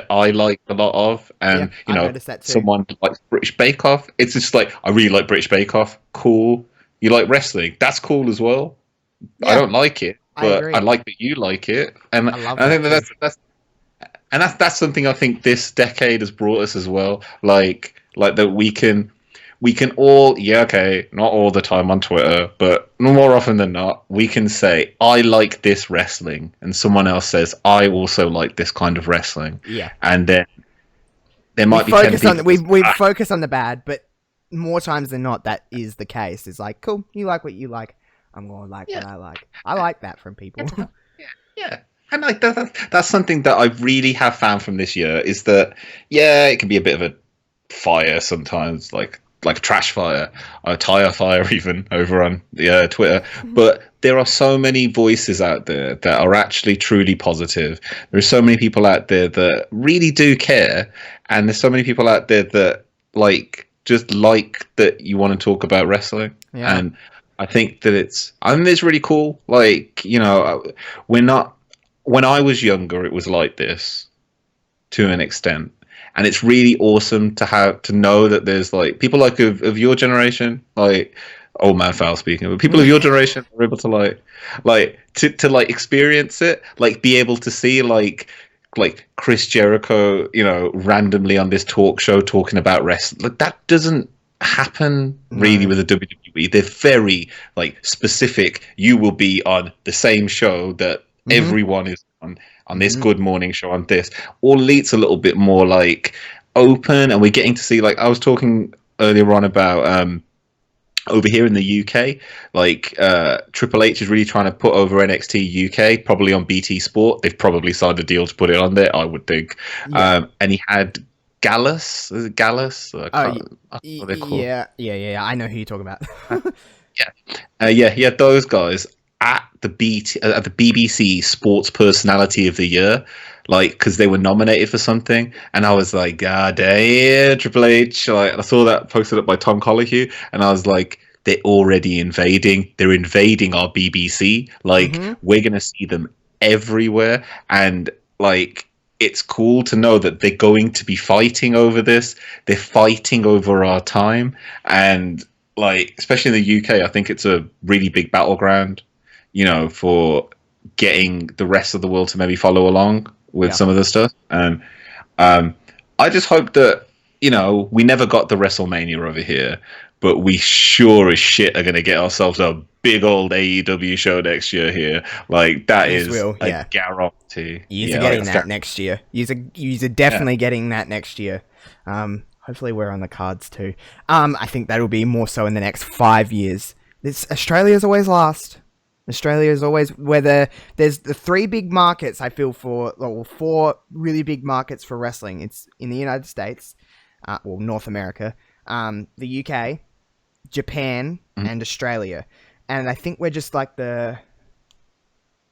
[SPEAKER 4] I like a lot of. And you know, someone likes British Bake Off, it's just like, I really like British Bake Off, cool. You like wrestling, that's cool as well. I don't like it, but I like that you like it. And I think that's something I think this decade has brought us as well. Like that we can all, not all the time on Twitter, but more often than not, we can say, I like this wrestling, and someone else says, I also like this kind of wrestling. Yeah. And then there might be 10 people.
[SPEAKER 3] We focus on the bad, but more times than not, that is the case. It's like, cool, you like what you like, I'm going to like what I like. I like that from people.
[SPEAKER 4] Yeah. And like that's something that I really have found from this year, is that, it can be a bit of a fire sometimes, like a trash fire, a tire fire even over on Twitter. But there are so many voices out there that are actually truly positive. There are so many people out there that really do care, and there's so many people out there that just like that you want to talk about wrestling. And I think that it's really cool. Like, you know, when I was younger, it was like this to an extent. And it's really awesome to know that there's like people like of your generation, like old man foul speaking, but people of your generation are able to to experience it, like be able to see like Chris Jericho, you know, randomly on this talk show talking about wrestling. Like, that doesn't happen really with the WWE. They're very like specific. You will be on the same show that everyone is on this Good Morning show, on this. All Elite's a little bit more like open, and we're getting to see, like I was talking earlier on about over here in the UK, like Triple H is really trying to put over NXT UK, probably on BT Sport. They've probably signed a deal to put it on there, I would think. And he had Gallus. Is it Gallus?
[SPEAKER 3] Yeah. I know who you're talking about.
[SPEAKER 4] He had those guys at the BBC Sports Personality of the Year, like, because they were nominated for something, and I was like, God damn, Triple H. Like, I saw that posted up by Tom Colohue, and I was like, they're already invading. They're invading our BBC. Like, we're gonna see them everywhere, and like, it's cool to know that they're going to be fighting over this. They're fighting over our time, and like, especially in the UK, I think it's a really big battleground, you know, for getting the rest of the world to maybe follow along with some of the stuff. And I just hope that, you know, we never got the WrestleMania over here, but we sure as shit are going to get ourselves a big old AEW show next year here. Like, that is a guarantee.
[SPEAKER 3] You're getting that next year. You're definitely getting that next year. Hopefully we're on the cards too. I think that'll be more so in the next 5 years. Australia's always last. Australia is always, whether there's the 3 big markets, I feel, or 4 really big markets for wrestling. It's in the United States, North America, the UK, Japan, and Australia. And I think we're just like the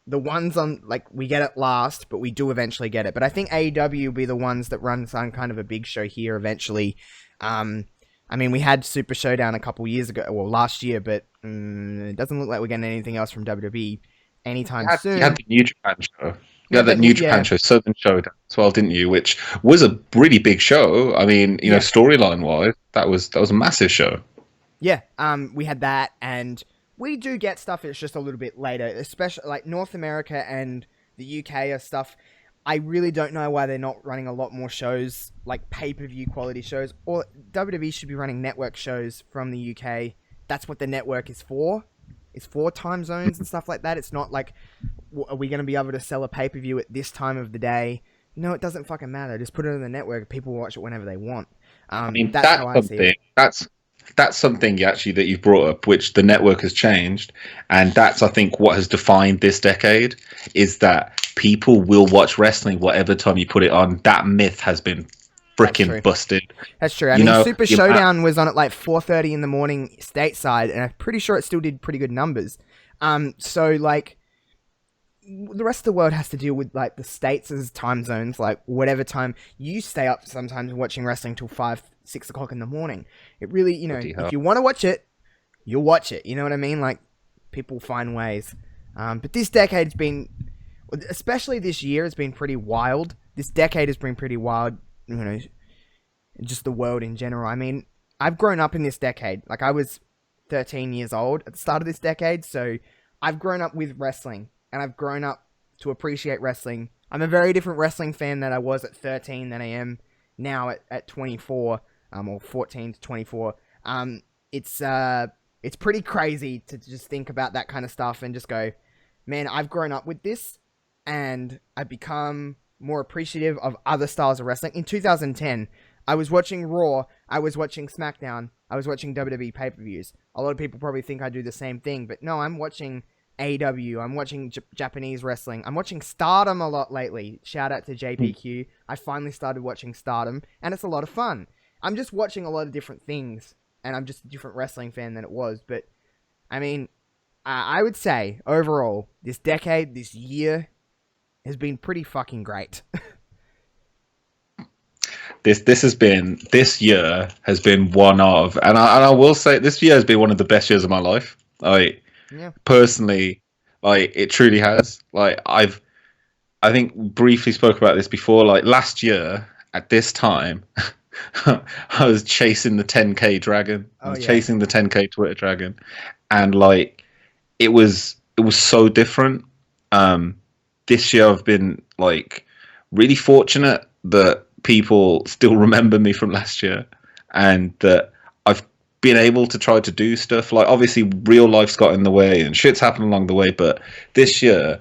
[SPEAKER 3] ones on, like, we get it last, but we do eventually get it. But I think AEW will be the ones that run some kind of a big show here eventually. I mean, we had Super Showdown a couple years ago, well, last year, but it doesn't look like we're getting anything else from WWE anytime soon.
[SPEAKER 4] You had the New Japan show. You had that New Japan show, Southern Showdown as well, didn't you? Which was a really big show. I mean, you know, storyline-wise, that was a massive show.
[SPEAKER 3] Yeah, we had that, and we do get stuff. It's just a little bit later, especially like North America and the UK are stuff. I really don't know why they're not running a lot more shows, like pay-per-view quality shows, or WWE should be running network shows from the UK. That's what the network is for. It's for time zones and stuff like that. It's not like, are we going to be able to sell a pay-per-view at this time of the day? No, it doesn't fucking matter. Just put it on the network. People will watch it whenever they want.
[SPEAKER 4] I mean, that's how I see it. That's something actually that you've brought up, which the network has changed, and that's, I think, what has defined this decade, is that people will watch wrestling whatever time you put it on. That myth has been freaking busted.
[SPEAKER 3] That's true. I mean, Super Showdown was on at like 4:30 in the morning stateside, and I'm pretty sure it still did pretty good numbers. So like, the rest of the world has to deal with like the states as time zones, like whatever time you stay up sometimes watching wrestling till 5, 6 o'clock in the morning. It really, you know, if you want to watch it, you'll watch it. You know what I mean? Like, people find ways. But this decade's been, especially this year, has been pretty wild. This decade has been pretty wild, you know, just the world in general. I mean, I've grown up in this decade. Like, I was 13 years old at the start of this decade, so I've grown up with wrestling, and I've grown up to appreciate wrestling. I'm a very different wrestling fan than I was at 13 than I am now at 24, or 14 to 24. It's pretty crazy to just think about that kind of stuff and just go, man, I've grown up with this, and I've become more appreciative of other styles of wrestling. In 2010, I was watching Raw, I was watching SmackDown, I was watching WWE pay-per-views. A lot of people probably think I do the same thing, but no, I'm watching AEW, I'm watching Japanese wrestling, I'm watching Stardom a lot lately. Shout out to JPQ. I finally started watching Stardom, and it's a lot of fun. I'm just watching a lot of different things, and I'm just a different wrestling fan than it was. But, I mean, I would say, overall, this decade, this year, has been pretty fucking great. This year has been one of, and I will say, this year has been one of the best years of my life. Personally, like, it truly has. Like, I think briefly spoke about this before. Like, last year at this time, I was chasing the 10K dragon. Chasing the 10K Twitter dragon, and like, it was so different. This year I've been like really fortunate that people still remember me from last year, and that I've been able to try to do stuff. Like, obviously real life's got in the way and shit's happened along the way, but this year,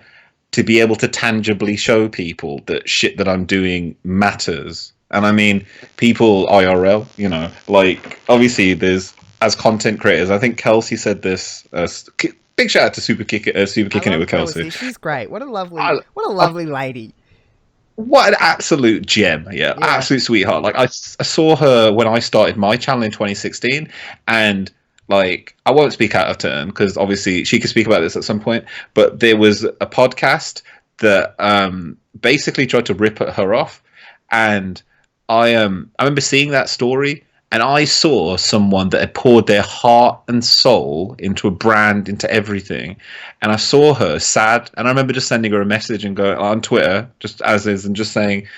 [SPEAKER 3] to be able to tangibly show people that shit that I'm doing matters. And I mean, people IRL, you know, like, obviously there's, as content creators, I think Kelsey said this, big shout out to Super Kicking It with Kelsey. She's great. What a lovely lady.
[SPEAKER 4] What an absolute gem. Yeah, absolute sweetheart. Like, I saw her when I started my channel in 2016, and like, I won't speak out of turn because obviously she could speak about this at some point, but there was a podcast that basically tried to rip her off, and I remember seeing that story And I saw someone that had poured their heart and soul into a brand, into everything. And I saw her sad. And I remember just sending her a message and going on Twitter, just as is, and just saying,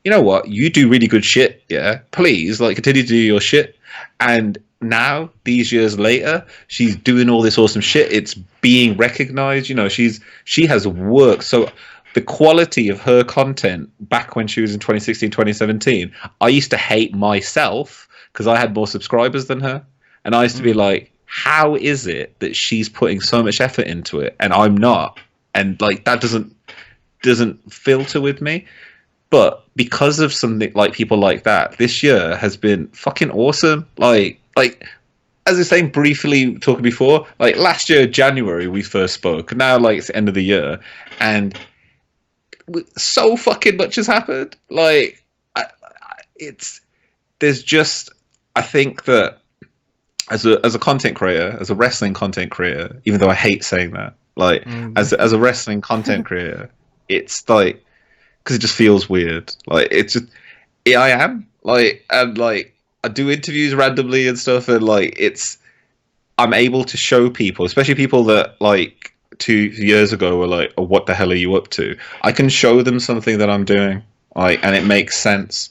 [SPEAKER 4] you know what, you do really good shit. Yeah, please, like, continue to do your shit. And now, these years later, she's doing all this awesome shit. It's being recognized. You know, she has worked. So the quality of her content back when she was in 2016, 2017, I used to hate myself because I had more subscribers than her. And I used to be like, how is it that she's putting so much effort into it and I'm not? And like, that doesn't filter with me. But because of something like people like that, this year has been fucking awesome. Like as I was saying briefly talking before, like last year, January, we first spoke. Now, like, it's the end of the year. And so fucking much has happened. Like, there's just, I think that as a content creator, as a wrestling content creator, even though I hate saying that, like as a wrestling content creator, it's like, because it just feels weird. Like, it's just, I am like, and like I do interviews randomly and stuff, and like I'm able to show people, especially people that like 2 years ago were like, oh, what the hell are you up to? I can show them something that I'm doing, like, and it makes sense.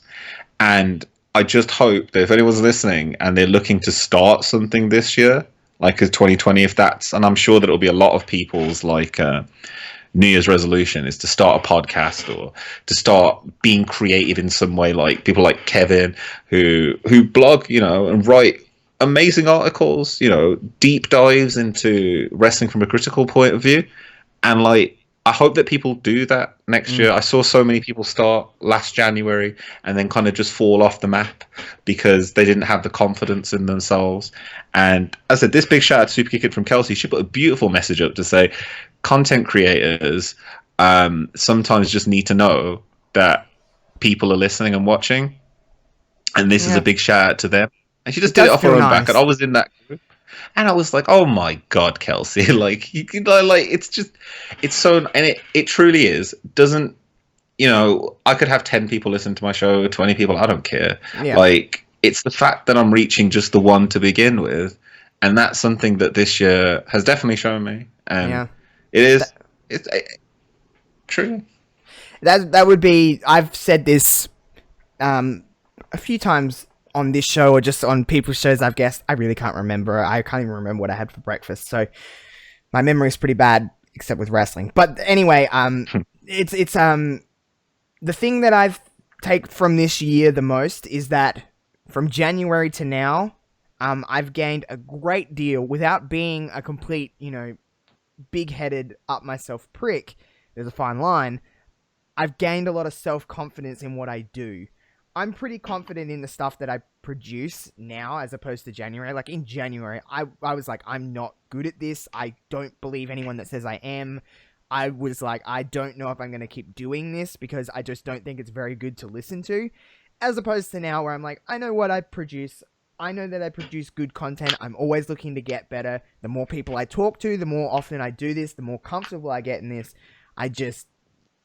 [SPEAKER 4] And I just hope that if anyone's listening and they're looking to start something this year, like as 2020, and I'm sure that it'll be a lot of people's like New Year's resolution is to start a podcast or to start being creative in some way, like people like Kevin who blog, you know, and write amazing articles, you know, deep dives into wrestling from a critical point of view. And like, I hope that people do that next year. I saw so many people start last January and then kind of just fall off the map because they didn't have the confidence in themselves. And as I said, this big shout out to Super Kick It from Kelsey. She put a beautiful message up to say content creators sometimes just need to know that people are listening and watching. And this is a big shout out to them. And she just did it off her own back. And I was in that group. And I was like, oh my God, Kelsey. Like, you know, like, it's so, and it truly is. Doesn't, you know, I could have 10 people listen to my show, 20 people, I don't care. Yeah. Like, it's the fact that I'm reaching just the one to begin with. And that's something that this year has definitely shown me. And it's true.
[SPEAKER 3] That would be, I've said this a few times on this show or just on people's shows I've guessed. I really can't remember. I can't even remember what I had for breakfast. So my memory is pretty bad, except with wrestling. But anyway, it's the thing that I've take from this year the most is that from January to now, I've gained a great deal without being a complete, you know, big-headed up myself prick. There's a fine line. I've gained a lot of self-confidence in what I do. I'm pretty confident in the stuff that I produce now as opposed to January. Like in January, I was like, I'm not good at this. I don't believe anyone that says I am. I was like, I don't know if I'm going to keep doing this because I just don't think it's very good to listen to. As opposed to now where I'm like, I know what I produce. I know that I produce good content. I'm always looking to get better. The more people I talk to, the more often I do this, the more comfortable I get in this.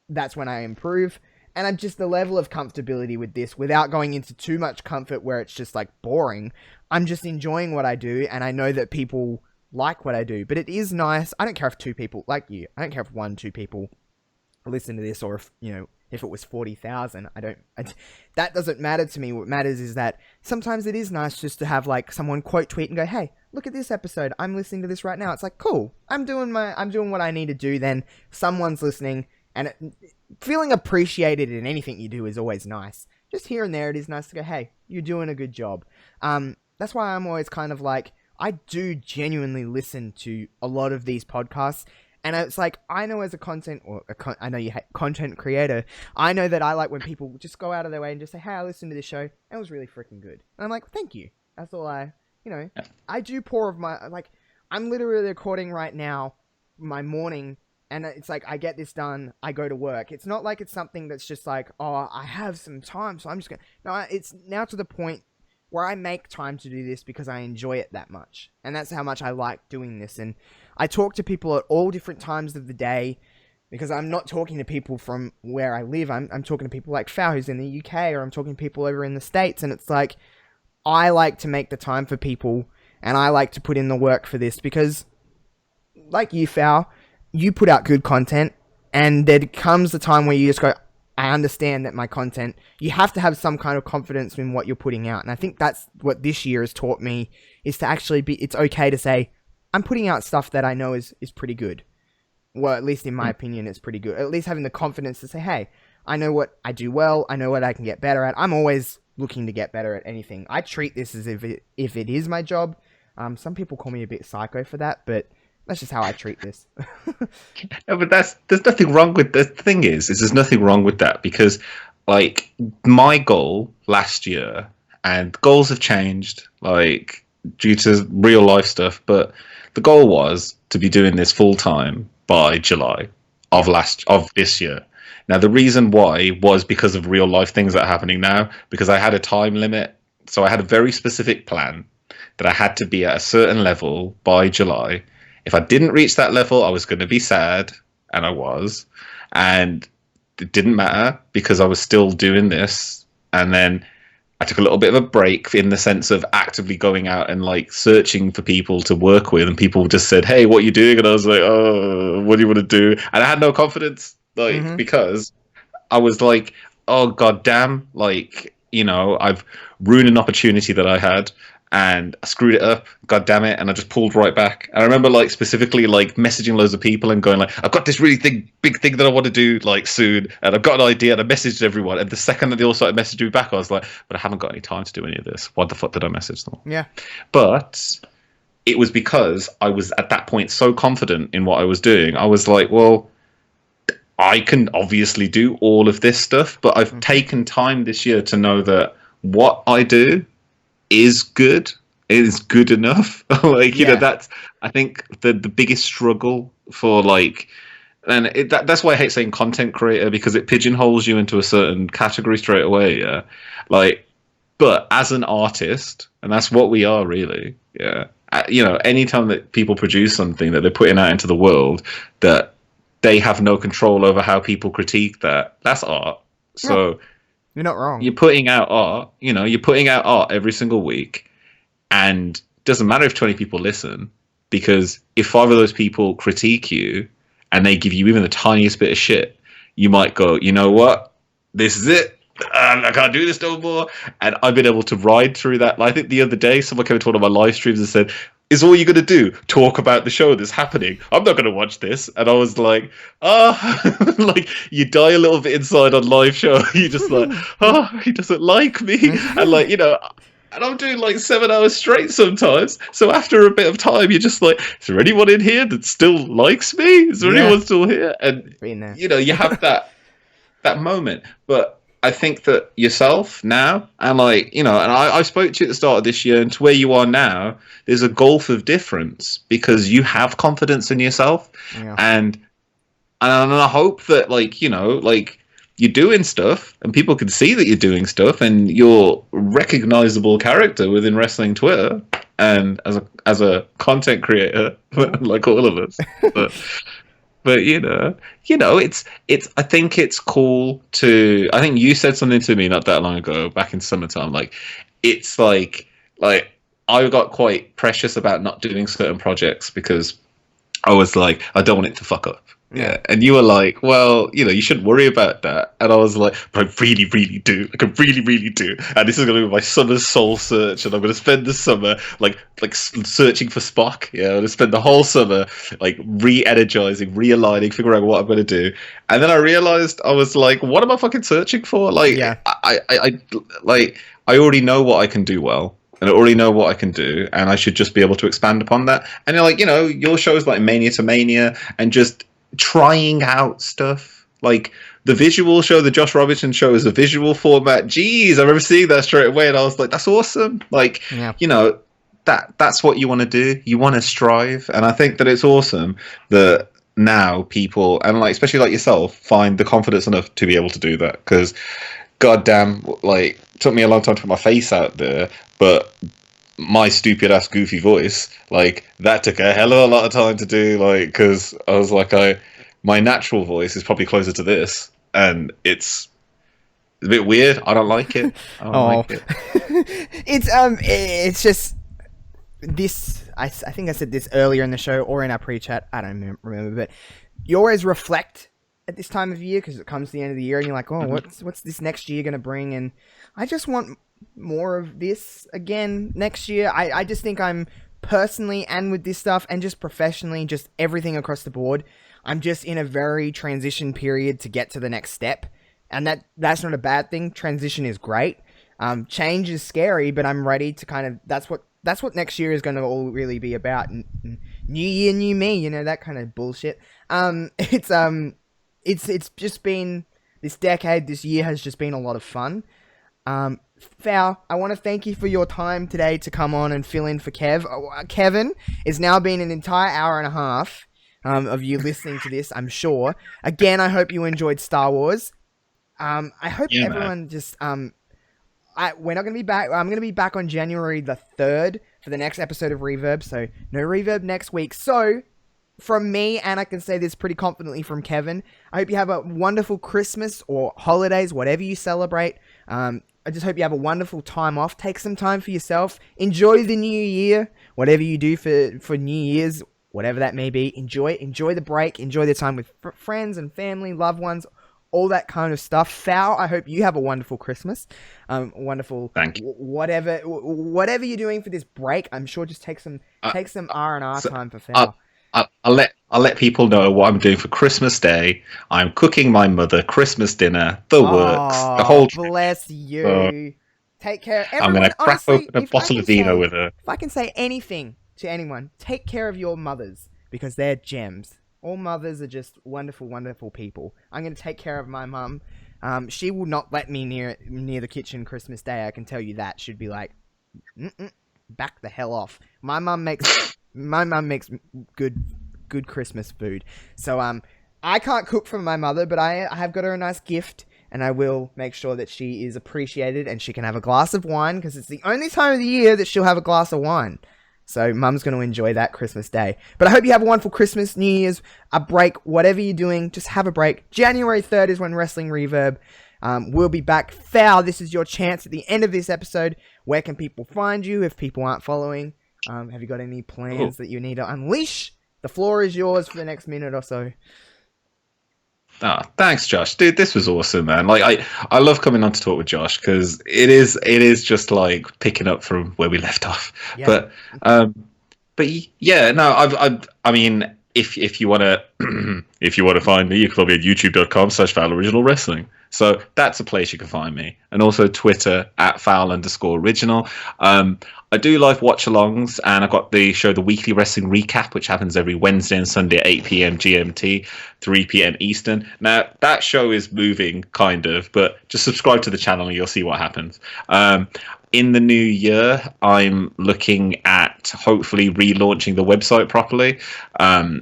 [SPEAKER 3] That's when I improve. And I'm just the level of comfortability with this without going into too much comfort where it's just like boring. I'm just enjoying what I do. And I know that people like what I do, but it is nice. I don't care if 2 people like you. I don't care if 1-2 people listen to this or if, you know, if it was 40,000, that doesn't matter to me. What matters is that sometimes it is nice just to have like someone quote tweet and go, hey, look at this episode. I'm listening to this right now. It's like, cool. I'm doing what I need to do. Then someone's listening and feeling appreciated in anything you do is always nice. Just here and there, it is nice to go, hey, you're doing a good job. That's why I'm always kind of like, I do genuinely listen to a lot of these podcasts. And it's like, I know as a content creator, I know that I like when people just go out of their way and just say, hey, I listened to this show. It was really freaking good. And I'm like, thank you. That's all I do pour of my, like, I'm literally recording right now my morning. And it's like, I get this done, I go to work. It's not like it's something that's just like, oh, I have some time, so I'm just going to... No, it's now to the point where I make time to do this because I enjoy it that much. And that's how much I like doing this. And I talk to people at all different times of the day because I'm not talking to people from where I live. I'm talking to people like Fao, who's in the UK, or I'm talking to people over in the States. And it's like, I like to make the time for people, and I like to put in the work for this because, like you, Fowl, you put out good content, and there comes the time where you just go, I understand that my content, you have to have some kind of confidence in what you're putting out. And I think that's what this year has taught me, is to actually it's okay to say, I'm putting out stuff that I know is pretty good. Well, at least in my opinion, it's pretty good. At least having the confidence to say, hey, I know what I do well. I know what I can get better at. I'm always looking to get better at anything. I treat this as if it is my job. Some people call me a bit psycho for that, but that's just how I treat this.
[SPEAKER 4] No, but there's nothing wrong with the thing is there's nothing wrong with that, because like my goal last year, and goals have changed like due to real life stuff, but the goal was to be doing this full time by July of this year. Now the reason why was because of real life things that are happening now, because I had a time limit. So I had a very specific plan that I had to be at a certain level by July. If I didn't reach that level, I was going to be sad, and I was. And it didn't matter because I was still doing this. And then I took a little bit of a break in the sense of actively going out and like searching for people to work with. And people just said, hey, what are you doing? And I was like, oh, what do you want to do? And I had no confidence, like, because I was like, oh, God damn, like, you know, I've ruined an opportunity that I had. And I screwed it up, god damn it, and I just pulled right back. And I remember like specifically like messaging loads of people and going like, I've got this really big thing that I want to do like soon, and I've got an idea, and I messaged everyone. And the second that they all started messaging me back, I was like, but I haven't got any time to do any of this. What the fuck did I message them?
[SPEAKER 3] Yeah.
[SPEAKER 4] But it was because I was at that point so confident in what I was doing. I was like, well, I can obviously do all of this stuff, but I've taken time this year to know that what I do is good. It is good enough. Like, you know, that's, I think the biggest struggle for like, and that's why I hate saying content creator, because it pigeonholes you into a certain category straight away. Yeah. Like, but as an artist, and that's what we are really. Yeah. You know, anytime that people produce something that they're putting out into the world that they have no control over how people critique that's art. So
[SPEAKER 3] you're not wrong.
[SPEAKER 4] You're putting out art, you know, you're putting out art every single week, and it doesn't matter if 20 people listen, because if 5 of those people critique you and they give you even the tiniest bit of shit, you might go, you know what, this is it. I can't do this no more. And I've been able to ride through that. I think the other day, someone came to one of my live streams and said, is all you're going to do talk about the show that's happening? I'm not going to watch this. And I was like, like you die a little bit inside on live show. You just like, oh, he doesn't like me. And like, you know, and I'm doing like 7 hours straight sometimes. So after a bit of time, you're just like, is there anyone in here that still likes me? Is there anyone still here? And, you know, you have that moment. But I think that yourself now, and like, you know, and I spoke to you at the start of this year, and to where you are now, there's a gulf of difference because you have confidence in yourself. Yeah. And I hope that, like, you know, like you're doing stuff and people can see that you're doing stuff and you're a recognizable character within wrestling Twitter and as a content creator, like all of us. But you know, it's. I think it's cool to. I think you said something to me not that long ago, back in summertime. Like, it's like I got quite precious about not doing certain projects because I was like, I don't want it to fuck up. Yeah. And you were like, well, you know, you shouldn't worry about that. And I was like, but I really, really do. Like, I really, really do. And this is going to be my summer's soul search. And I'm going to spend the summer, like searching for Spock. Yeah. I'm going to spend the whole summer, like, re-energizing, realigning, figuring out what I'm going to do. And then I realized, I was like, what am I fucking searching for? Like, I already know what I can do well. And I already know what I can do, and I should just be able to expand upon that. And you're like, you know, your show is like Mania to Mania, and just trying out stuff. Like the visual show, the Josh Robinson show is a visual format. Jeez, I remember seeing that straight away, and I was like, that's awesome. Like, you know, that's what you want to do. You want to strive, and I think that it's awesome that now people, and like especially like yourself, find the confidence enough to be able to do that. Because, goddamn, like, it took me a long time to put my face out there. But my stupid ass goofy voice, like that took a hell of a lot of time to do, like, because I was like, my natural voice is probably closer to this, and it's It's a bit weird. I don't like it. I don't like it.
[SPEAKER 3] It's just this. I think I said this earlier in the show or in our pre-chat. I don't remember, but you always reflect at this time of year because it comes to the end of the year and you're like, oh, what's this next year going to bring? And I just want more of this again next year. I just think I'm personally, and with this stuff and just professionally, just everything across the board, I'm just in a very transition period to get to the next step. And that's not a bad thing. Transition is great. Change is scary, but I'm ready to kind of, that's what next year is going to all really be about. New year, new me, that kind of bullshit. It's just been, this decade, this year has just been a lot of fun. Val, I want to thank you for your time today to come on and fill in for Kev. Kevin, it's now been an entire hour and a half of you listening to this, I'm sure. Again, I hope you enjoyed Star Wars. I hope everyone just... we're not going to be back. I'm going to be back on January the 3rd for the next episode of Reverb, so no Reverb next week. So, from me, and I can say this pretty confidently from Kevin, I hope you have a wonderful Christmas or holidays, whatever you celebrate. I just hope you have a wonderful time off. Take some time for yourself. Enjoy the new year, whatever you do for New Year's, whatever that may be. Enjoy the break. Enjoy the time with friends and family, loved ones, all that kind of stuff. Fal, I hope you have a wonderful Christmas. Wonderful.
[SPEAKER 4] Thank you.
[SPEAKER 3] Whatever you're doing for this break, I'm sure just take some R&R time for Fal.
[SPEAKER 4] I'll let people know what I'm doing for Christmas Day. I'm cooking my mother Christmas dinner, the works, the whole.
[SPEAKER 3] Bless you. Take care. Everyone,
[SPEAKER 4] I'm going to crack
[SPEAKER 3] honestly,
[SPEAKER 4] open a bottle of vino with her.
[SPEAKER 3] If I can say anything to anyone, take care of your mothers because they're gems. All mothers are just wonderful, wonderful people. I'm going to take care of my mum. She will not let me near the kitchen Christmas Day. I can tell you that. She'd be like, back the hell off. My mum makes good Christmas food. So I can't cook for my mother, but I have got her a nice gift, and I will make sure that she is appreciated and she can have a glass of wine because it's the only time of the year that she'll have a glass of wine. So mum's going to enjoy that Christmas Day. But I hope you have a wonderful Christmas, New Year's, a break, whatever you're doing, just have a break. January 3rd is when Wrestling Reverb will be back. Fal, this is your chance at the end of this episode. Where can people find you if people aren't following? Have you got any plans that you need to unleash? The floor is yours for the next minute or so.
[SPEAKER 4] Thanks, Josh. Dude, this was awesome, man. Like, I love coming on to talk with Josh because it is just like picking up from where we left off. Yeah. But yeah, no, I mean, if you want to find me, you can follow me at youtube.com/FoulOriginalWrestling. So that's a place you can find me. And also Twitter @Foul_original. I do live watch-alongs, and I've got the show The Weekly Wrestling Recap, which happens every Wednesday and Sunday at 8 p.m. GMT, 3 p.m. Eastern. Now, that show is moving, kind of, but just subscribe to the channel and you'll see what happens. In the new year, I'm looking at hopefully relaunching the website properly.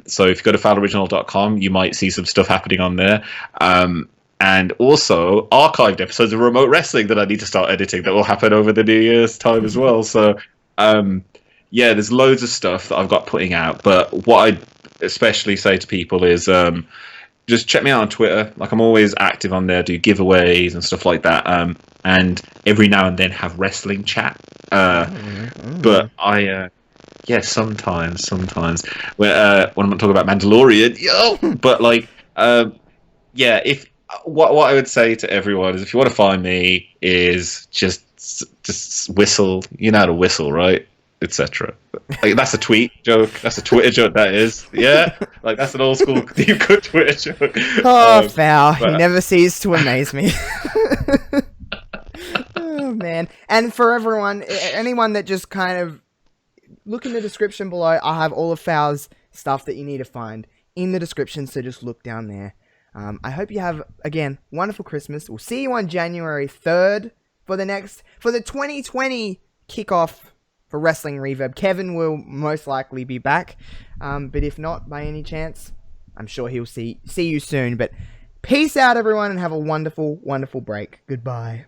[SPEAKER 4] So if you go to fouloriginal.com, you might see some stuff happening on there. And also archived episodes of Remote Wrestling that I need to start editing that will happen over the New Year's time as well. So, yeah, there's loads of stuff that I've got putting out. But what I especially say to people is just check me out on Twitter. Like, I'm always active on there, do giveaways and stuff like that. And every now and then have wrestling chat. But yeah, sometimes when I'm talking about Mandalorian, but like, yeah, what I would say to everyone is if you want to find me is just whistle. You know how to whistle, right? Etc. Like, that's a tweet joke. That's a Twitter joke. That is, yeah. Like, that's an old school deep cut Twitter joke.
[SPEAKER 3] Oh, Fal, he never ceases to amaze me. Oh man! And for everyone, anyone that just kind of look in the description below, I'll have all of Fal's stuff that you need to find in the description. So just look down there. I hope you have, again, wonderful Christmas. We'll see you on January 3rd for the 2020 kickoff for Wrestling Reverb. Kevin will most likely be back, but if not, by any chance, I'm sure he'll see you soon. But peace out, everyone, and have a wonderful, wonderful break. Goodbye.